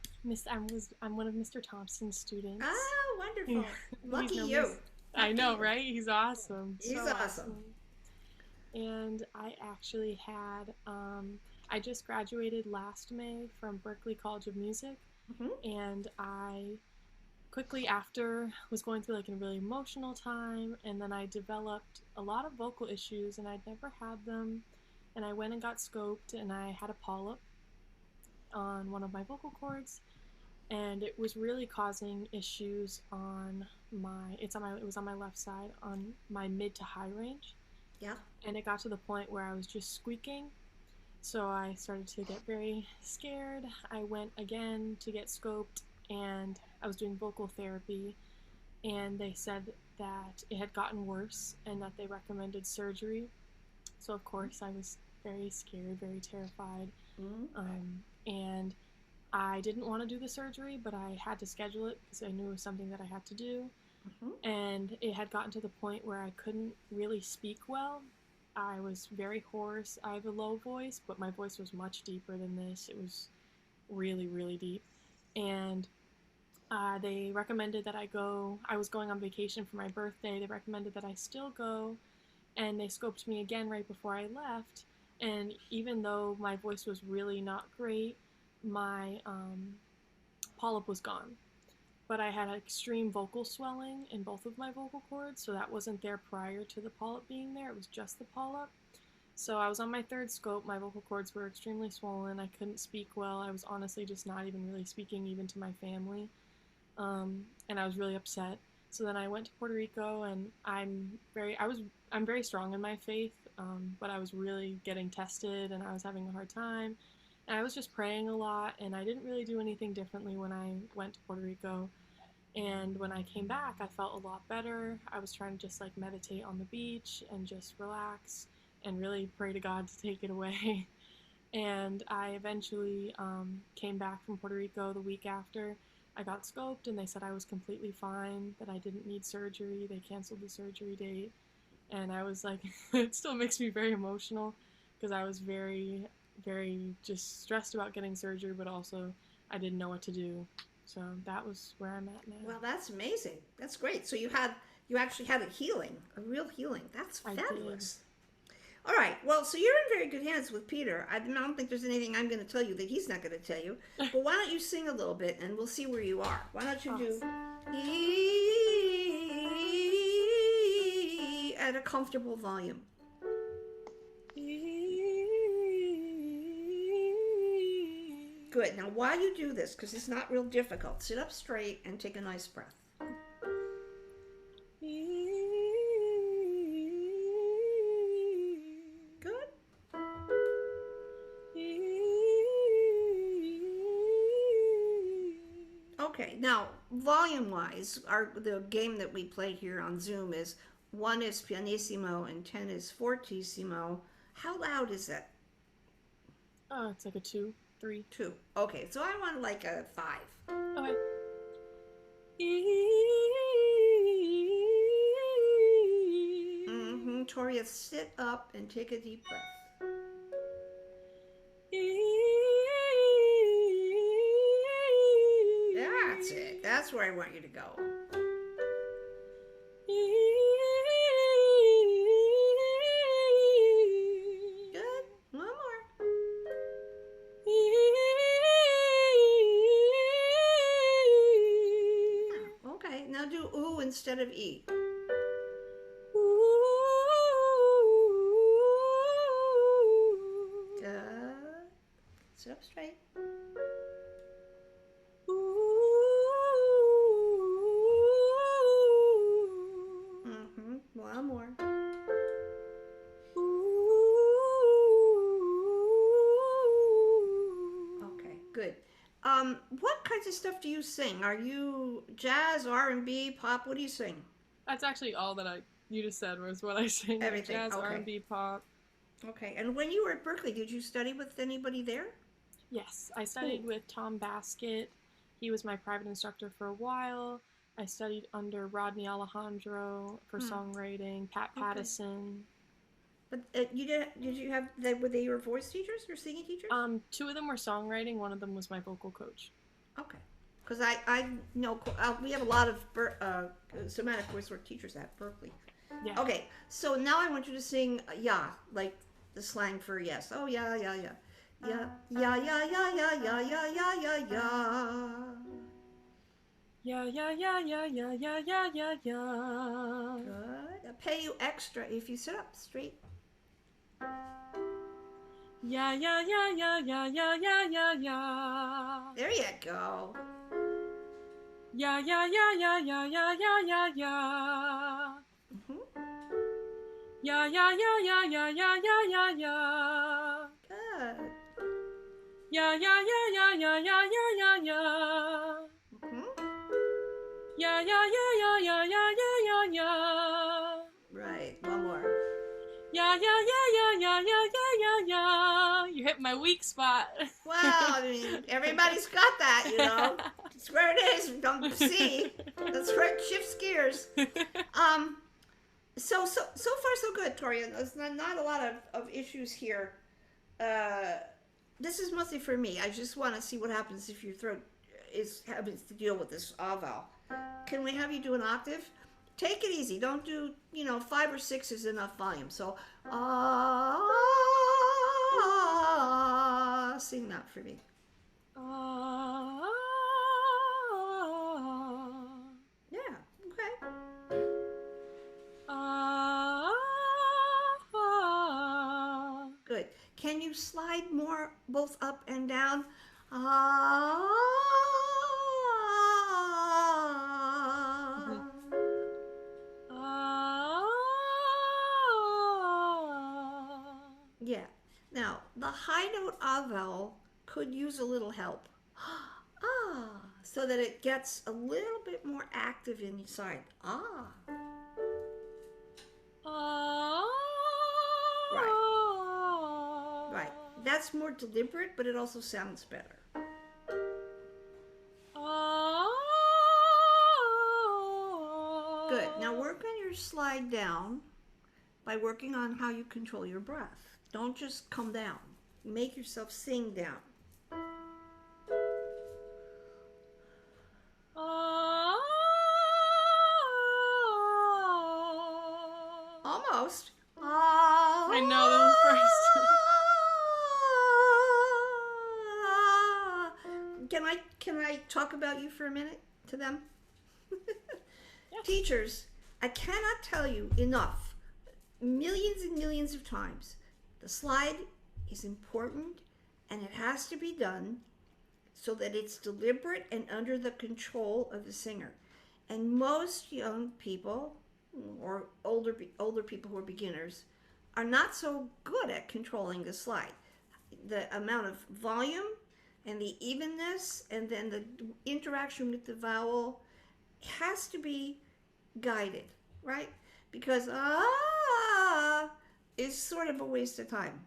Speaker 8: I'm one of Mr. Thompson's students.
Speaker 2: Ah, wonderful.
Speaker 8: He's
Speaker 2: Lucky
Speaker 8: known
Speaker 2: you.
Speaker 8: me- I know, right? He's awesome.
Speaker 2: He's
Speaker 8: So
Speaker 2: awesome.
Speaker 8: And I actually had, I just graduated last May from Berklee College of Music,
Speaker 2: Mhm.
Speaker 8: and I quickly after was going through like a really emotional time, and then I developed a lot of vocal issues, and I'd never had them, and I went and got scoped, and I had a polyp on one of my vocal cords, and it was really causing issues on it was on my left side on my mid to high range,
Speaker 2: Yeah.
Speaker 8: and it got to the point where I was just squeaking. So I started to get very scared. I went again to get scoped, and I was doing vocal therapy, and they said that it had gotten worse and that they recommended surgery. So of course I was very scared, very terrified, and I didn't want to do the surgery, but I had to schedule it because I knew it was something that I had to do. And it had gotten to the point where I couldn't really speak well. I was very hoarse. I have a low voice, but my voice was much deeper than this. It was really, really deep. And they recommended that I was going on vacation for my birthday. They recommended that I still go, and they scoped me again right before I left. And even though my voice was really not great, my polyp was gone. But I had extreme vocal swelling in both of my vocal cords, so that wasn't there prior to the polyp being there. It was just the polyp. So I was on my third scope. My vocal cords were extremely swollen. I couldn't speak well. I was honestly just not even really speaking even to my family. And I was really upset. So then I went to Puerto Rico, and I'm very strong in my faith, but I was really getting tested, and I was having a hard time. And I was just praying a lot, and I didn't really do anything differently when I went to Puerto Rico. And when I came back, I felt a lot better. I was trying to just like meditate on the beach and just relax and really pray to God to take it away. And I eventually came back from Puerto Rico the week after. I got scoped, and they said I was completely fine, that I didn't need surgery. They canceled the surgery date. And I was like, it still makes me very emotional because I was very, very just stressed about getting surgery, but also I didn't know what to do. So that was where I'm at now.
Speaker 2: Well, that's amazing. That's great. So you actually had a healing, a real healing. That's fabulous. All right. Well, so you're in very good hands with Peter. I don't think there's anything I'm going to tell you that he's not going to tell you. But why don't you sing a little bit, and we'll see where you are. Why don't you do E at a comfortable volume? Good. Now, while you do this, because it's not real difficult, sit up straight and take a nice breath. Good. Okay. Now, volume-wise, the game that we play here on Zoom is 1 is pianissimo and 10 is fortissimo. How loud is that?
Speaker 8: Oh, it's like a 2, 3.
Speaker 2: 2. Okay, so I want like a 5.
Speaker 8: Okay.
Speaker 2: Toria, sit up and take a deep breath. That's it. That's where I want you to go. Good. One more. Okay, now do ooh instead of e. Good. Sit up straight. One more. Okay, good. What kinds of stuff do you sing? Are you jazz, R&B, pop? What do you sing?
Speaker 8: That's actually all that you just said was what I sing.
Speaker 2: Everything,
Speaker 8: Jazz,
Speaker 2: okay.
Speaker 8: R&B, pop.
Speaker 2: Okay, and when you were at Berklee, did you study with anybody there?
Speaker 8: Yes, I studied with Tom Baskett. He was my private instructor for a while. I studied under Rodney Alejandro for songwriting, Pat Pattison.
Speaker 2: But did you have, were they your voice teachers, your singing teachers?
Speaker 8: 2 of them were songwriting, one of them was my vocal coach.
Speaker 2: Okay. Because I know we have a lot of somatic voice work teachers at Berkeley.
Speaker 8: Yeah.
Speaker 2: Okay, so now I want you to sing yeah, like the slang for yes. Oh yeah, yeah, yeah. Yeah, yeah, yeah, yeah, yeah, yeah, yeah, yeah, yeah, yeah.
Speaker 8: Yeah, yeah, yeah, yeah, yeah, yeah, yeah, yeah, yeah.
Speaker 2: Good. I'll pay you extra if you sit up straight.
Speaker 8: Yeah, yeah, yeah, yeah, yeah, yeah, yeah, yeah, yeah.
Speaker 2: There you go.
Speaker 8: Yeah, yeah, yeah, yeah, yeah, yeah, yeah, yeah, yeah.
Speaker 2: Mhm.
Speaker 8: Yeah, yeah, yeah, yeah, yeah, yeah, yeah, yeah, yeah.
Speaker 2: Good.
Speaker 8: Yeah, yeah, yeah, yeah, yeah, yeah, yeah, yeah, yeah.
Speaker 2: Mhm.
Speaker 8: Yeah, yeah, yeah, yeah, yeah, yeah, yeah, yeah, yeah.
Speaker 2: Right. One more.
Speaker 8: Yeah, yeah, yeah, yeah, yeah, yeah, yeah, yeah, yeah. You hit my weak spot.
Speaker 2: Well, I mean, everybody's got that, you know. It's where it is. Don't see. That's where it shifts gears. So far so good, Torian. There's not a lot of issues here. This is mostly for me. I just want to see what happens if your throat happens to deal with this ah vowel. Can we have you do an octave? Take it easy. Don't do 5 or 6 is enough volume. So sing that for me. Yeah. Okay. Good. Can you slide more both up and down? Yeah. Now, the high note ah vowel could use a little help. So that it gets a little bit more active inside. Right. That's more deliberate, but it also sounds better. Good. Now work on your slide down by working on how you control your breath. Don't just come down. Make yourself sing down. Almost.
Speaker 8: I know the first.
Speaker 2: Can I talk about you for a minute to them?
Speaker 8: Yes.
Speaker 2: Teachers, I cannot tell you enough, millions and millions of times, the slide is important and it has to be done so that it's deliberate and under the control of the singer. And most young people or older people who are beginners are not so good at controlling the slide. The amount of volume and the evenness and then the interaction with the vowel has to be guided, right? Because is sort of a waste of time.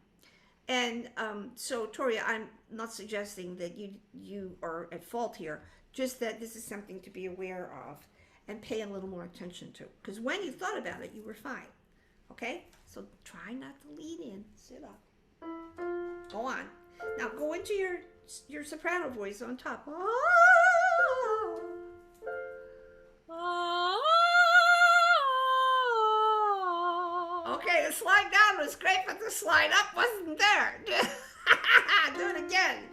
Speaker 2: And so, Toria, I'm not suggesting that you are at fault here, just that this is something to be aware of and pay a little more attention to. Because when you thought about it, you were fine. Okay? So try not to lean in. Sit up. Go on. Now go into your soprano voice on top. Okay, the slide down was great, but the slide up wasn't there. Do it again.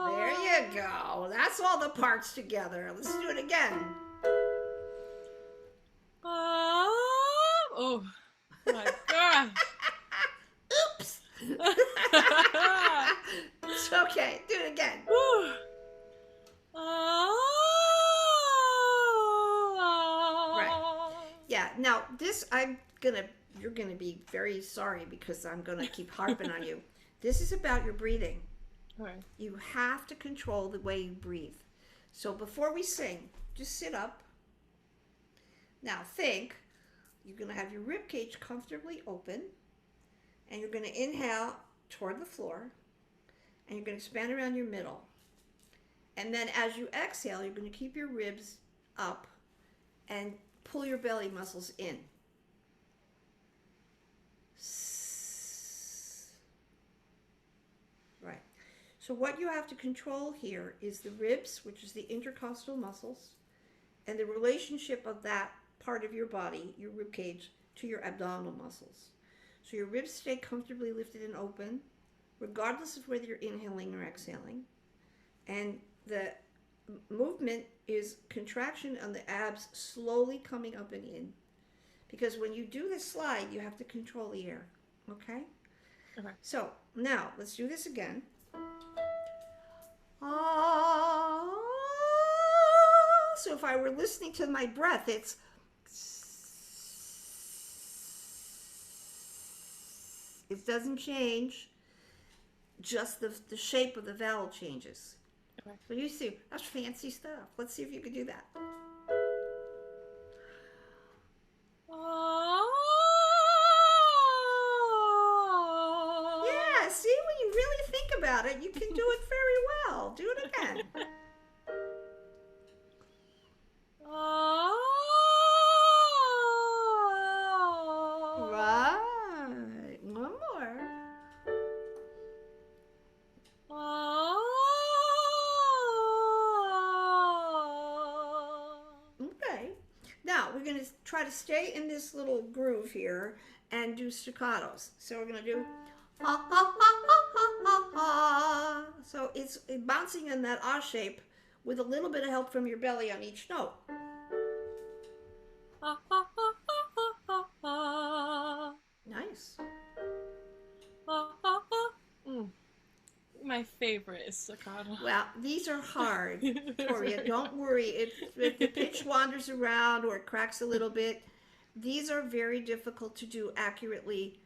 Speaker 2: There you go. That's all the parts together. Let's do it again.
Speaker 8: Oh my god.
Speaker 2: Oops. It's okay. Do it again. Right. Yeah. Now this, you're gonna be very sorry because I'm gonna keep harping on you. This is about your breathing.
Speaker 8: Okay.
Speaker 2: You have to control the way you breathe. So before we sing, just sit up. Now think, you're going to have your rib cage comfortably open, and you're going to inhale toward the floor, and you're going to expand around your middle. And then as you exhale, you're going to keep your ribs up and pull your belly muscles in. So what you have to control here is the ribs, which is the intercostal muscles, and the relationship of that part of your body, your rib cage, to your abdominal muscles. So your ribs stay comfortably lifted and open, regardless of whether you're inhaling or exhaling. And the movement is contraction on the abs slowly coming up and in. Because when you do this slide, you have to control the air. Okay?
Speaker 8: Okay.
Speaker 2: So now let's do this again. Ah. So if I were listening to my breath, it's it doesn't change, just the shape of the vowel changes.
Speaker 8: Okay.
Speaker 2: So you see, that's fancy stuff. Let's see if you can do that. Yeah, see, when you really think about it, you can do it very well. Do it again. Right. One more. Okay. Now we're going to try to stay in this little groove here and do staccatos. So we're going to do ah, ah, ah, ah, ah, ah. So it's bouncing in that ah shape with a little bit of help from your belly on each note. Nice.
Speaker 8: My favorite is staccato.
Speaker 2: Well, these are hard, Toria. Don't worry if the pitch wanders around or it cracks a little bit. These are very difficult to do accurately,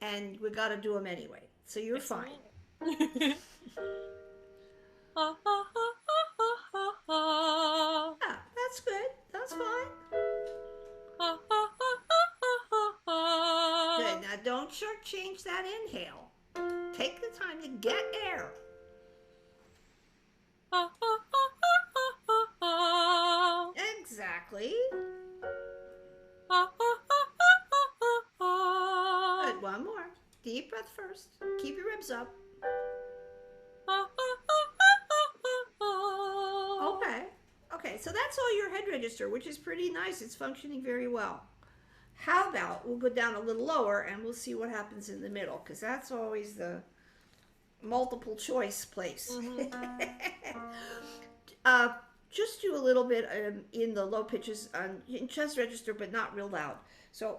Speaker 2: and we got to do them anyway. So you're fine. Yeah, that's good. That's fine. Good. Now don't shortchange that inhale. Take the time to get air. Exactly. Good. One more. Deep breath first. Keep your ribs up. Okay. Okay, so that's all your head register, which is pretty nice. It's functioning very well. How about we'll go down a little lower and we'll see what happens in the middle, because that's always the multiple choice place. Just do a little bit in the low pitches in chest register, but not real loud. So,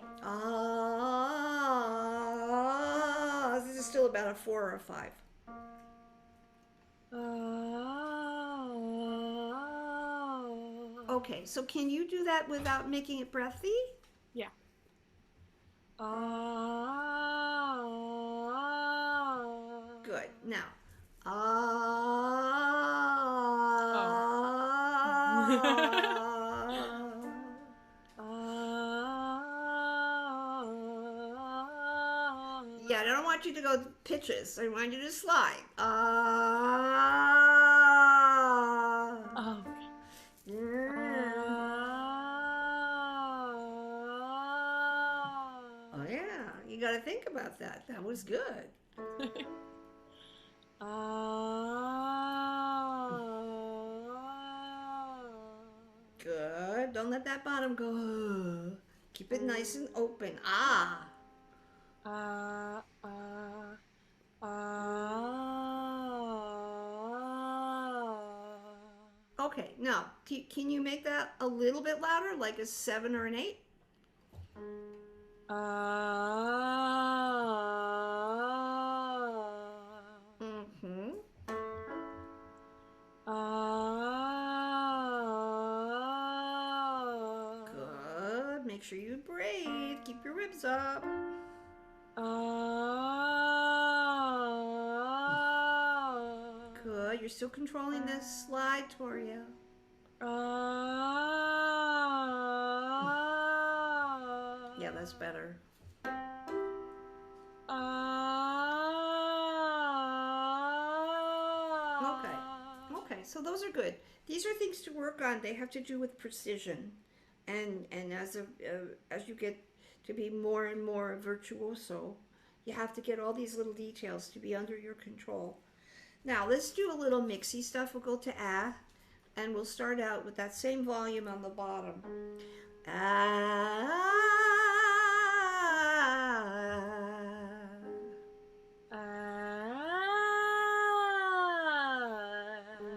Speaker 2: this is still about a 4 or a 5. Okay, so can you do that without making it breathy?
Speaker 8: Yeah.
Speaker 2: Good. Now. Yeah, I don't want you to go pitches. I want you to slide.
Speaker 8: Oh.
Speaker 2: Oh yeah, you got to think about that. That was good. Good. Don't let that bottom go. Keep it nice and open. Okay, now, can you make that a little bit louder, like a 7 or an 8? Good. Make sure you breathe. Keep your ribs up. Good. You're still controlling this slide, Toria. Yeah, that's better. Okay, so those are good. These are things to work on. They have to do with precision, and as you get to be more and more virtuoso, you have to get all these little details to be under your control. Now let's do a little mixy stuff. We'll go to ah, and we'll start out with that same volume on the bottom. Ah.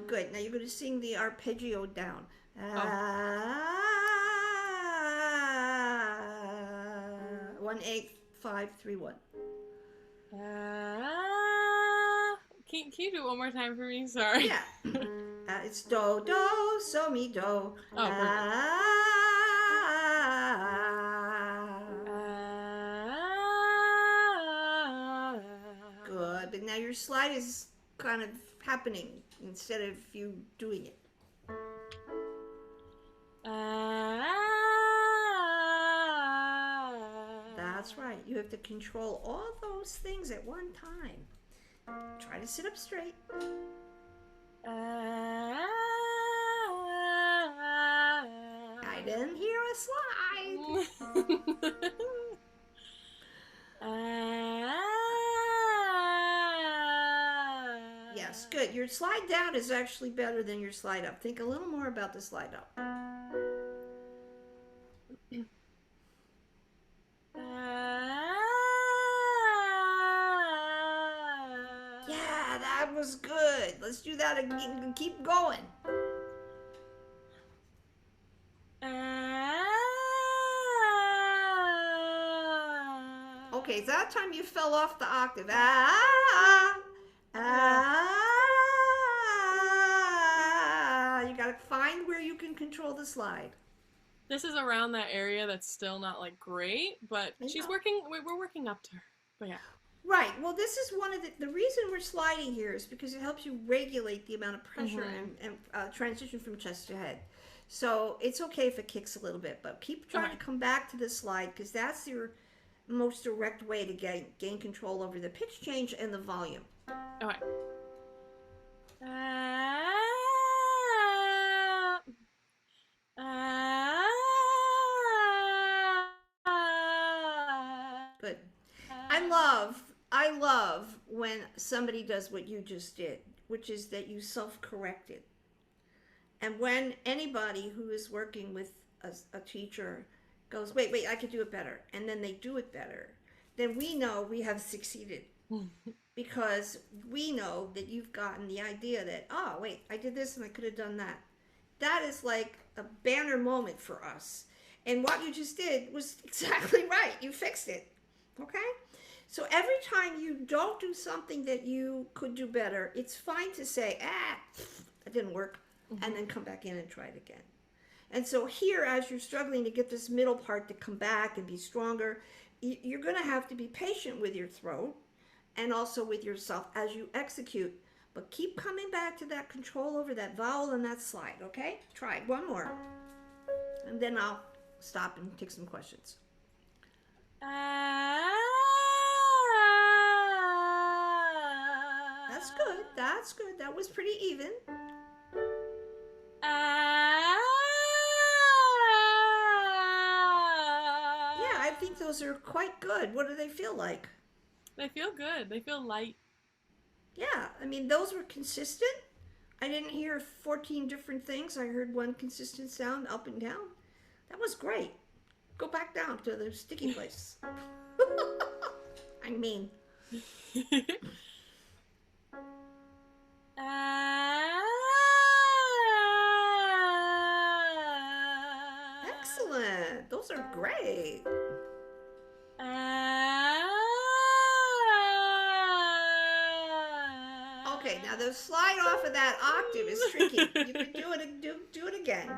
Speaker 2: Good. Now you're going to sing the arpeggio down. Ah. 1 8 5 3 1.
Speaker 8: Can you do it one more time for me? Sorry.
Speaker 2: Yeah. It's do do so mi do.
Speaker 8: Oh,
Speaker 2: Good. But now your slide is kind of happening instead of you doing it. That's right. You have to control all those things at one time. Try to sit up straight. I didn't hear a slide. Yes, good. Your slide down is actually better than your slide up. Think a little more about the slide up. Yeah, that was good. Let's do that again. Keep going. Okay, so that time you fell off the octave. You gotta find where you can control the slide.
Speaker 8: This is around that area that's still not like great, but she's working. We're working up to her. But yeah.
Speaker 2: Right. Well, this is one of the reason we're sliding here is because it helps you regulate the amount of pressure and transition from chest to head. So it's okay if it kicks a little bit, but keep trying to come back to the slide because that's your most direct way to gain control over the pitch change and the volume.
Speaker 8: Okay.
Speaker 2: Good. I love when somebody does what you just did, which is that you self-corrected. And when anybody who is working with a teacher goes, wait, I could do it better, and then they do it better, then we know we have succeeded. Because we know that you've gotten the idea that, oh, wait, I did this and I could have done that. That is like a banner moment for us. And what you just did was exactly right. You fixed it. Okay? So every time you don't do something that you could do better, it's fine to say, that didn't work, and then come back in and try it again. And so here, as you're struggling to get this middle part to come back and be stronger, you're going to have to be patient with your throat and also with yourself as you execute. But keep coming back to that control over that vowel and that slide, okay? Try one more. And then I'll stop and take some questions. That's good. That's good. That was pretty even. Yeah, I think those are quite good. What do they feel like?
Speaker 8: They feel good. They feel light.
Speaker 2: Yeah, I mean, those were consistent. I didn't hear 14 different things. I heard one consistent sound up and down. That was great. Go back down to the sticky place. I mean. Excellent. Those are great. Okay, now the slide off of that octave is tricky. You can do it again.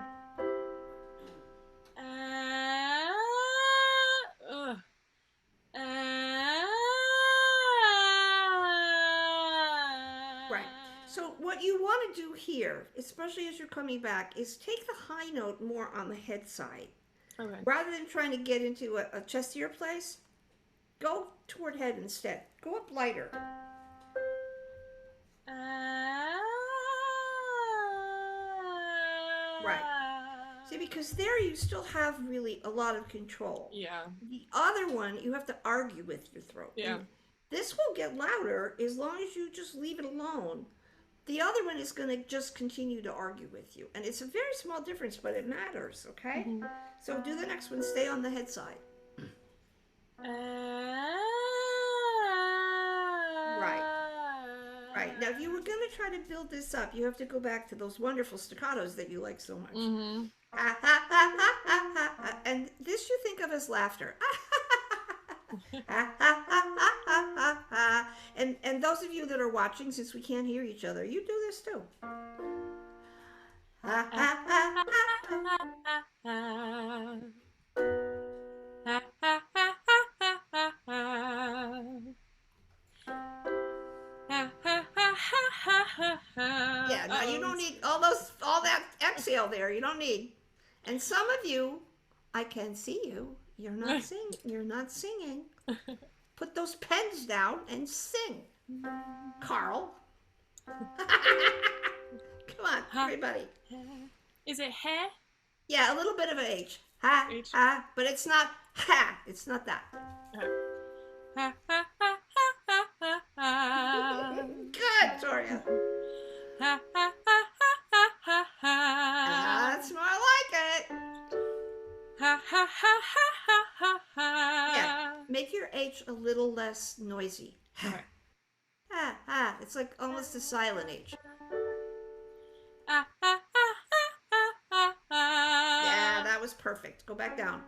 Speaker 2: Right. So what you want to do here, especially as you're coming back, is take the high note more on the head side.
Speaker 8: Okay.
Speaker 2: Rather than trying to get into a chestier place, go toward head instead. Go up lighter. Right. See, because there you still have really a lot of control.
Speaker 8: Yeah.
Speaker 2: The other one, you have to argue with your throat.
Speaker 8: Yeah.
Speaker 2: And this will get louder as long as you just leave it alone. The other one is going to just continue to argue with you. And it's a very small difference, but it matters, okay?
Speaker 8: Mhm.
Speaker 2: So do the next one. Stay on the head side. Right. Now, if you were going to try to build this up, you have to go back to those wonderful staccatos that you like so much.
Speaker 8: Mm-hmm.
Speaker 2: And this you think of as laughter. And those of you that are watching, since we can't hear each other, you do this too. Yeah, now you don't need all that exhale there. You don't need. And some of you, I can see you. You're not singing. You're not singing. Put those pens down and sing, Carl. Come on, everybody.
Speaker 8: Is it hair?
Speaker 2: Yeah, a little bit of an H. Ha,
Speaker 8: H.
Speaker 2: ha, but it's not ha. It's not that. Good, Toria. That's more like it. Yeah, make your H a little less noisy.
Speaker 8: Okay.
Speaker 2: Ha, ha. It's like almost a silent H. Yeah, that was perfect. Go back down.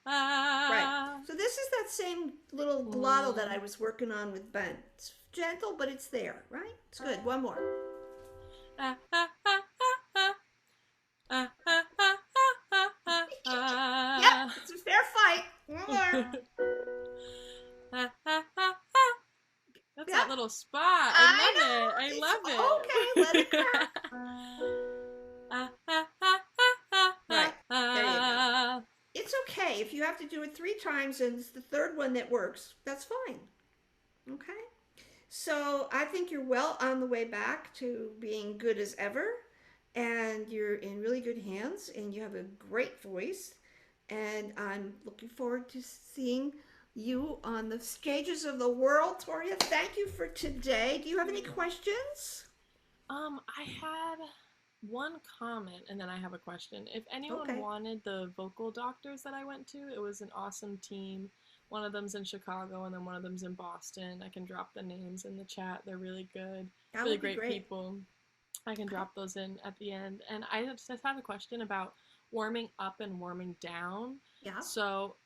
Speaker 2: Right. So this is that same little glottal that I was working on with Ben. It's gentle, but it's there, right? It's good. One more. Yep, it's a fair fight. One more.
Speaker 8: That's
Speaker 2: Yeah.
Speaker 8: that little spot. I love it. I love it.
Speaker 2: Okay, let it crack. Right. There you go. It's okay. If you have to do it 3 times and it's the third one that works, that's fine. Okay? So I think you're well on the way back to being good as ever. And you're in really good hands. And you have a great voice. And I'm looking forward to seeing you on the stages of the world. Toria, thank you for today. Do you have any questions?
Speaker 8: I had one comment and then I have a question. If anyone
Speaker 2: Okay.
Speaker 8: wanted the vocal doctors that I went to, it was an awesome team. One of them's in Chicago and then one of them's in Boston. I can drop the names in the chat. They're really good.
Speaker 2: That
Speaker 8: Really
Speaker 2: would be
Speaker 8: great people. I can drop those in at the end. And I just have a question about warming up and warming down.
Speaker 2: Yeah.
Speaker 8: So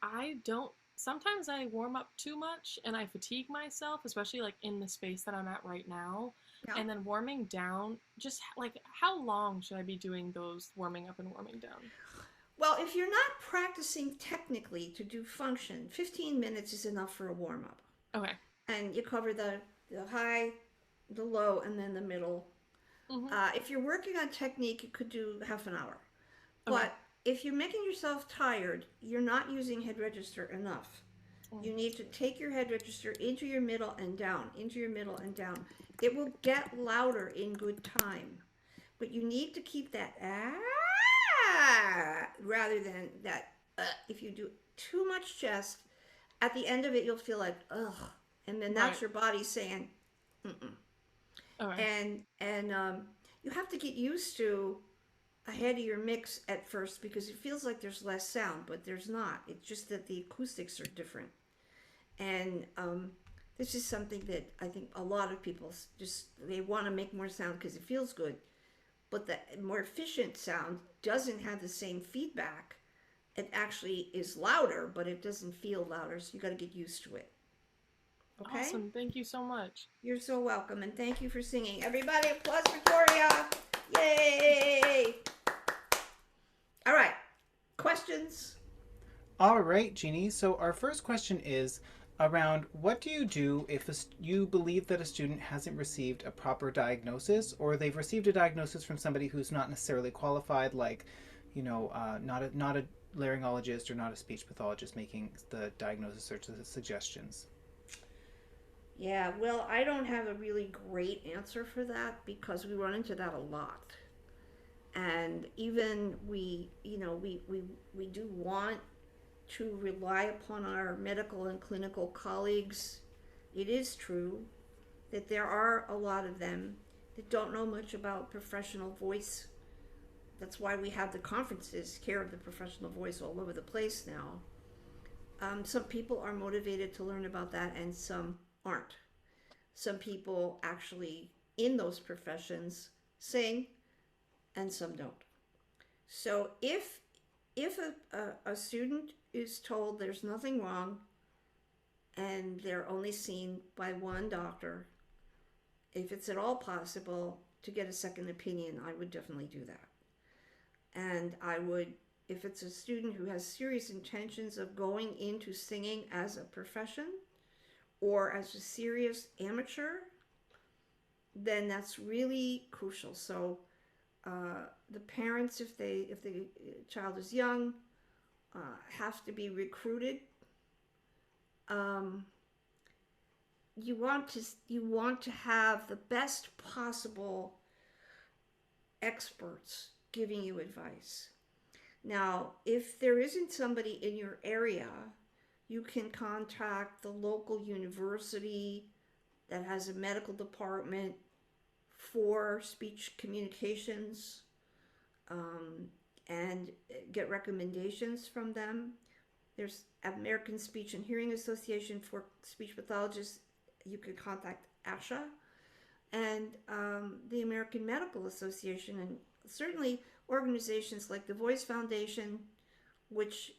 Speaker 8: sometimes I warm up too much and I fatigue myself, especially like in the space that I'm at right now.
Speaker 2: Yeah.
Speaker 8: And then warming down, just like how long should I be doing those warming up and warming down?
Speaker 2: Well, if you're not practicing technically to do function, 15 minutes is enough for a warm-up.
Speaker 8: Okay.
Speaker 2: And you cover the high, the low, and then the middle.
Speaker 8: Mhm.
Speaker 2: If you're working on technique, you could do half an hour.
Speaker 8: Okay.
Speaker 2: But if you're making yourself tired, you're not using head register enough. You need to take your head register into your middle and down, into your middle and down. It will get louder in good time. But you need to keep that rather than that. If you do too much chest, at the end of it, you'll feel like, ugh. And then that's
Speaker 8: Right.
Speaker 2: your body saying, mm-mm.
Speaker 8: Okay.
Speaker 2: And you have to get used to ahead of your mix at first because it feels like there's less sound, but there's not. It's just that the acoustics are different. And this is something that I think a lot of people they want to make more sound because it feels good. But the more efficient sound doesn't have the same feedback. It actually is louder, but it doesn't feel louder. So you got to get used to it. Okay?
Speaker 8: Awesome. Thank you so much.
Speaker 2: You're so welcome, and thank you for singing. Everybody, applause Victoria! Yay! All right, questions?
Speaker 1: All right, Jeannie. So our first question is around what do you do if you believe that a student hasn't received a proper diagnosis, or they've received a diagnosis from somebody who's not necessarily qualified, like, not a laryngologist or not a speech pathologist making the diagnosis or the suggestions?
Speaker 2: Yeah, well, I don't have a really great answer for that because we run into that a lot. And even we do want to rely upon our medical and clinical colleagues. It is true that there are a lot of them that don't know much about professional voice. That's why we have the conferences, Care of the Professional Voice, all over the place now. Some people are motivated to learn about that and some aren't. Some people actually in those professions sing and some don't. So if a student is told there's nothing wrong and they're only seen by one doctor, if it's at all possible to get a second opinion, I would definitely do that. And I would, if it's a student who has serious intentions of going into singing as a profession or as a serious amateur, then that's really crucial. So the parents, if the child is young, have to be recruited. You want to have the best possible experts giving you advice. Now, if there isn't somebody in your area, you can contact the local university that has a medical department for speech communications, and get recommendations from them. There's American Speech and Hearing Association for speech pathologists. You can contact ASHA, and the American Medical Association, and certainly organizations like the Voice Foundation, which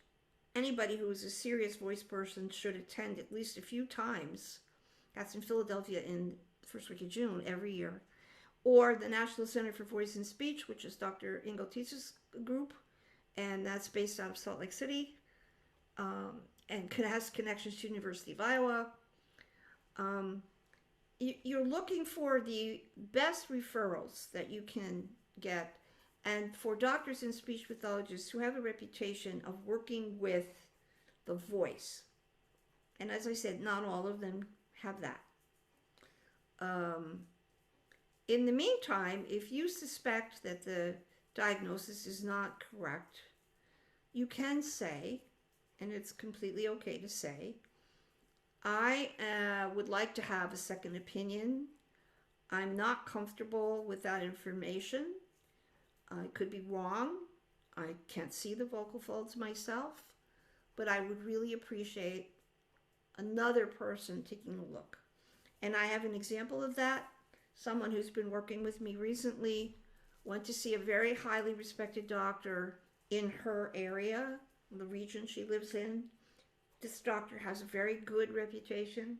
Speaker 2: anybody who is a serious voice person should attend at least a few times. That's in Philadelphia in the first week of June every year. Or the National Center for Voice and Speech, which is Dr. Ingo Tietz's group, and that's based out of Salt Lake City, and has connections to University of Iowa. You're looking for the best referrals that you can get, and for doctors and speech pathologists who have a reputation of working with the voice. And as I said, not all of them have that. In the meantime, if you suspect that the diagnosis is not correct, you can say, and it's completely okay to say, I would like to have a second opinion. I'm not comfortable with that information. I could be wrong. I can't see the vocal folds myself, but I would really appreciate another person taking a look. And I have an example of that. Someone who's been working with me recently went to see a very highly respected doctor in her area, the region she lives in. This doctor has a very good reputation,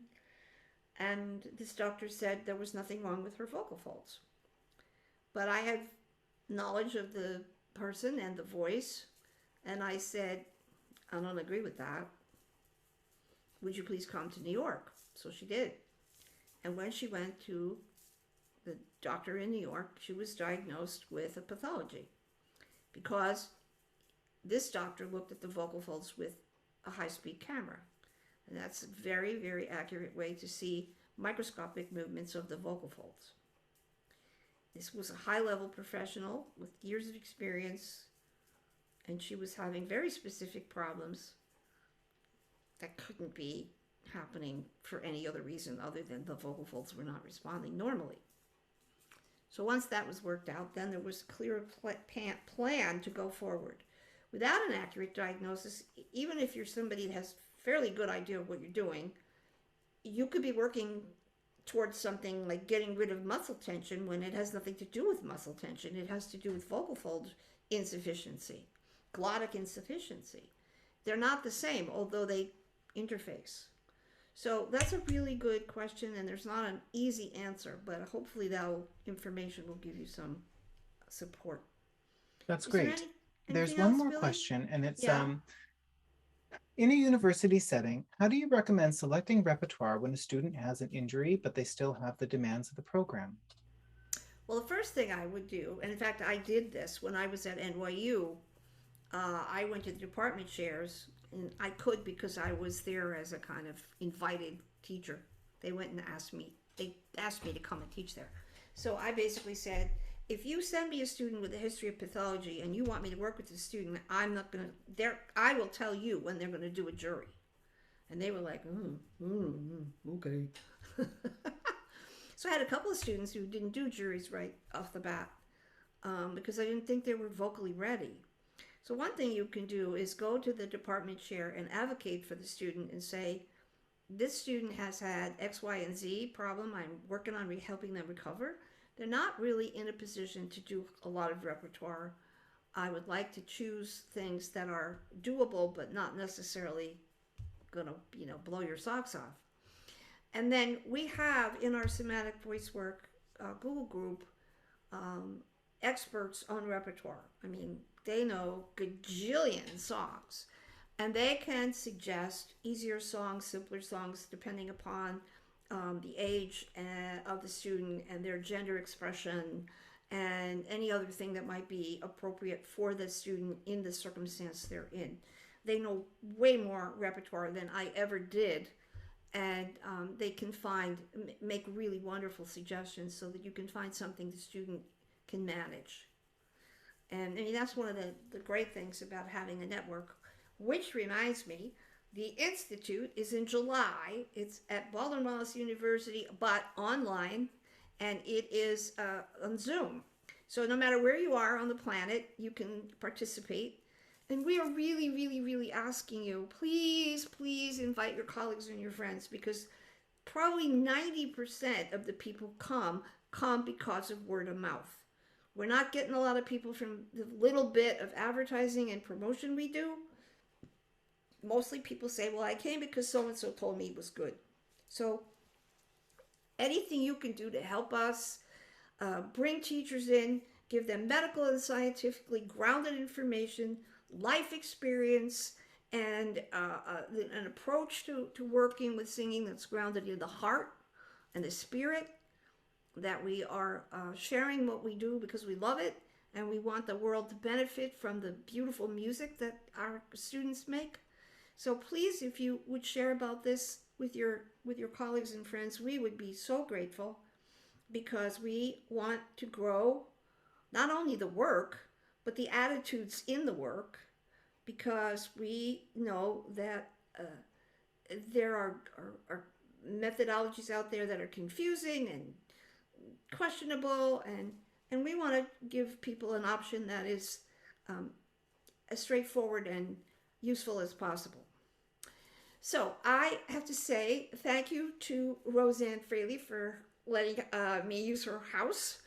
Speaker 2: and this doctor said there was nothing wrong with her vocal folds. But I have knowledge of the person and the voice, and I said, I don't agree with that. Would you please come to New York? So she did. And when she went to the doctor in New York, she was diagnosed with a pathology because this doctor looked at the vocal folds with a high-speed camera. And that's a very, very accurate way to see microscopic movements of the vocal folds. This was a high-level professional with years of experience, and she was having very specific problems that couldn't be happening for any other reason other than the vocal folds were not responding normally. So once that was worked out, then there was a clear plan to go forward. Without an accurate diagnosis, even if you're somebody that has a fairly good idea of what you're doing, you could be working towards something like getting rid of muscle tension when it has nothing to do with muscle tension. It has to do with vocal fold insufficiency, glottic insufficiency. They're not the same, although they interface. So that's a really good question, and there's not an easy answer, but hopefully that information will give you some support.
Speaker 1: That's
Speaker 2: Is there
Speaker 1: great. There's
Speaker 2: anything
Speaker 1: one
Speaker 2: else,
Speaker 1: more
Speaker 2: Billy?
Speaker 1: question, and it's
Speaker 2: Yeah.
Speaker 1: in a university setting, how do you recommend selecting repertoire when a student has an injury, but they still have the demands of the program?
Speaker 2: Well, the first thing I would do, and in fact I did this when I was at NYU, I went to the department chairs, and I could because I was there as a kind of invited teacher. They went and asked me to come and teach there. So I basically said, if you send me a student with a history of pathology and you want me to work with the student, I'm not going to, I will tell you when they're going to do a jury. And they were like, okay. So I had a couple of students who didn't do juries right off the bat because I didn't think they were vocally ready. So one thing you can do is go to the department chair and advocate for the student and say, this student has had X, Y, and Z problem. I'm working on helping them recover. They're not really in a position to do a lot of repertoire. I would like to choose things that are doable, but not necessarily gonna, blow your socks off. And then we have in our somatic voice work Google group experts on repertoire. I mean, they know gajillion songs, and they can suggest easier songs, simpler songs, depending upon the age of the student and their gender expression and any other thing that might be appropriate for the student in the circumstance they're in. They know way more repertoire than I ever did, and they can make really wonderful suggestions so that you can find something the student can manage. And I mean, that's one of the great things about having a network, which reminds me, the Institute is in July. It's at Baldwin Wallace University, but online, and it is on Zoom. So no matter where you are on the planet, you can participate. And we are really, really, really asking you, please, please invite your colleagues and your friends, because probably 90% of the people come because of word of mouth. We're not getting a lot of people from the little bit of advertising and promotion we do. Mostly people say, well, I came because so-and-so told me it was good. So anything you can do to help us bring teachers in, give them medical and scientifically grounded information, life experience, and an approach to working with singing that's grounded in the heart and the spirit, that we are sharing what we do because we love it and we want the world to benefit from the beautiful music that our students make. So please, if you would share about this with your colleagues and friends, we would be so grateful, because we want to grow not only the work, but the attitudes in the work, because we know that there are methodologies out there that are confusing and questionable, and we want to give people an option that is as straightforward and useful as possible. So I have to say thank you to Roseanne Fraley for letting me use her house,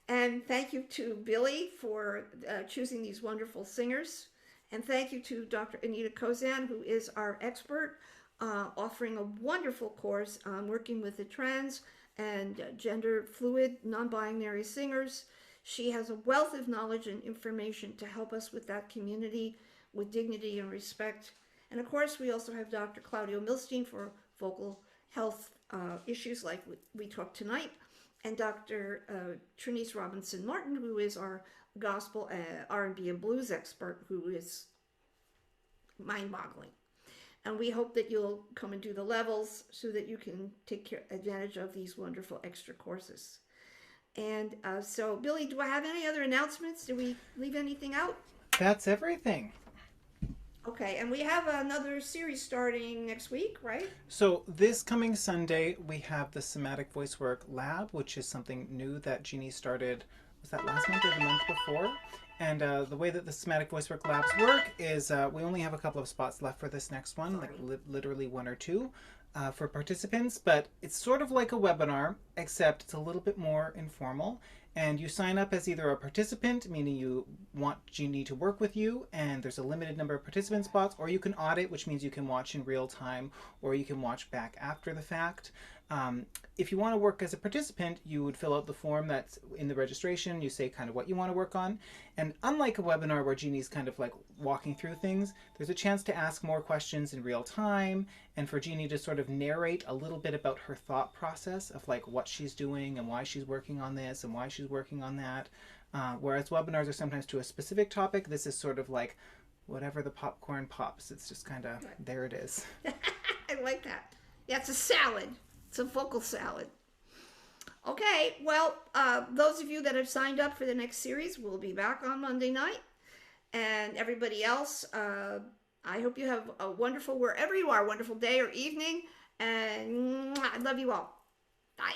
Speaker 2: and thank you to Billy for choosing these wonderful singers, and thank you to Dr. Anita Kozan, who is our expert, offering a wonderful course on working with the trans and gender fluid, non-binary singers. She has a wealth of knowledge and information to help us with that community with dignity and respect. And of course, we also have Dr. Claudio Milstein for vocal health issues like we talked tonight, and Dr. Trinice Robinson Martin, who is our gospel R&B and blues expert, who is mind-boggling. And we hope that you'll come and do the levels so that you can take advantage of these wonderful extra courses. And so, Billy, do I have any other announcements? Did we leave anything out?
Speaker 1: That's everything.
Speaker 2: Okay, and we have another series starting next week, right?
Speaker 1: So this coming Sunday, we have the Somatic Voice Work Lab, which is something new that Jeannie started, was that last month or the month before? And the way that the Somatic Voice Work Labs work is we only have a couple of spots left for this next one, like literally one or two for participants, but it's sort of like a webinar, except it's a little bit more informal. And you sign up as either a participant, meaning you want Jeannie to work with you, and there's a limited number of participant spots, or you can audit, which means you can watch in real time, or you can watch back after the fact. If you want to work as a participant, you would fill out the form that's in the registration. You say kind of what you want to work on. And unlike a webinar where Jeannie's kind of like walking through things, there's a chance to ask more questions in real time, and for Jeannie to sort of narrate a little bit about her thought process of like what she's doing and why she's working on this and why she's working on that. Whereas webinars are sometimes to a specific topic, this is sort of like whatever the popcorn pops. It's just kind of, there it is.
Speaker 2: I like that. Yeah, it's a salad. It's a vocal salad. Okay, well, those of you that have signed up for the next series will be back on Monday night. And everybody else, I hope you have a wonderful, wherever you are, wonderful day or evening. And I love you all. Bye.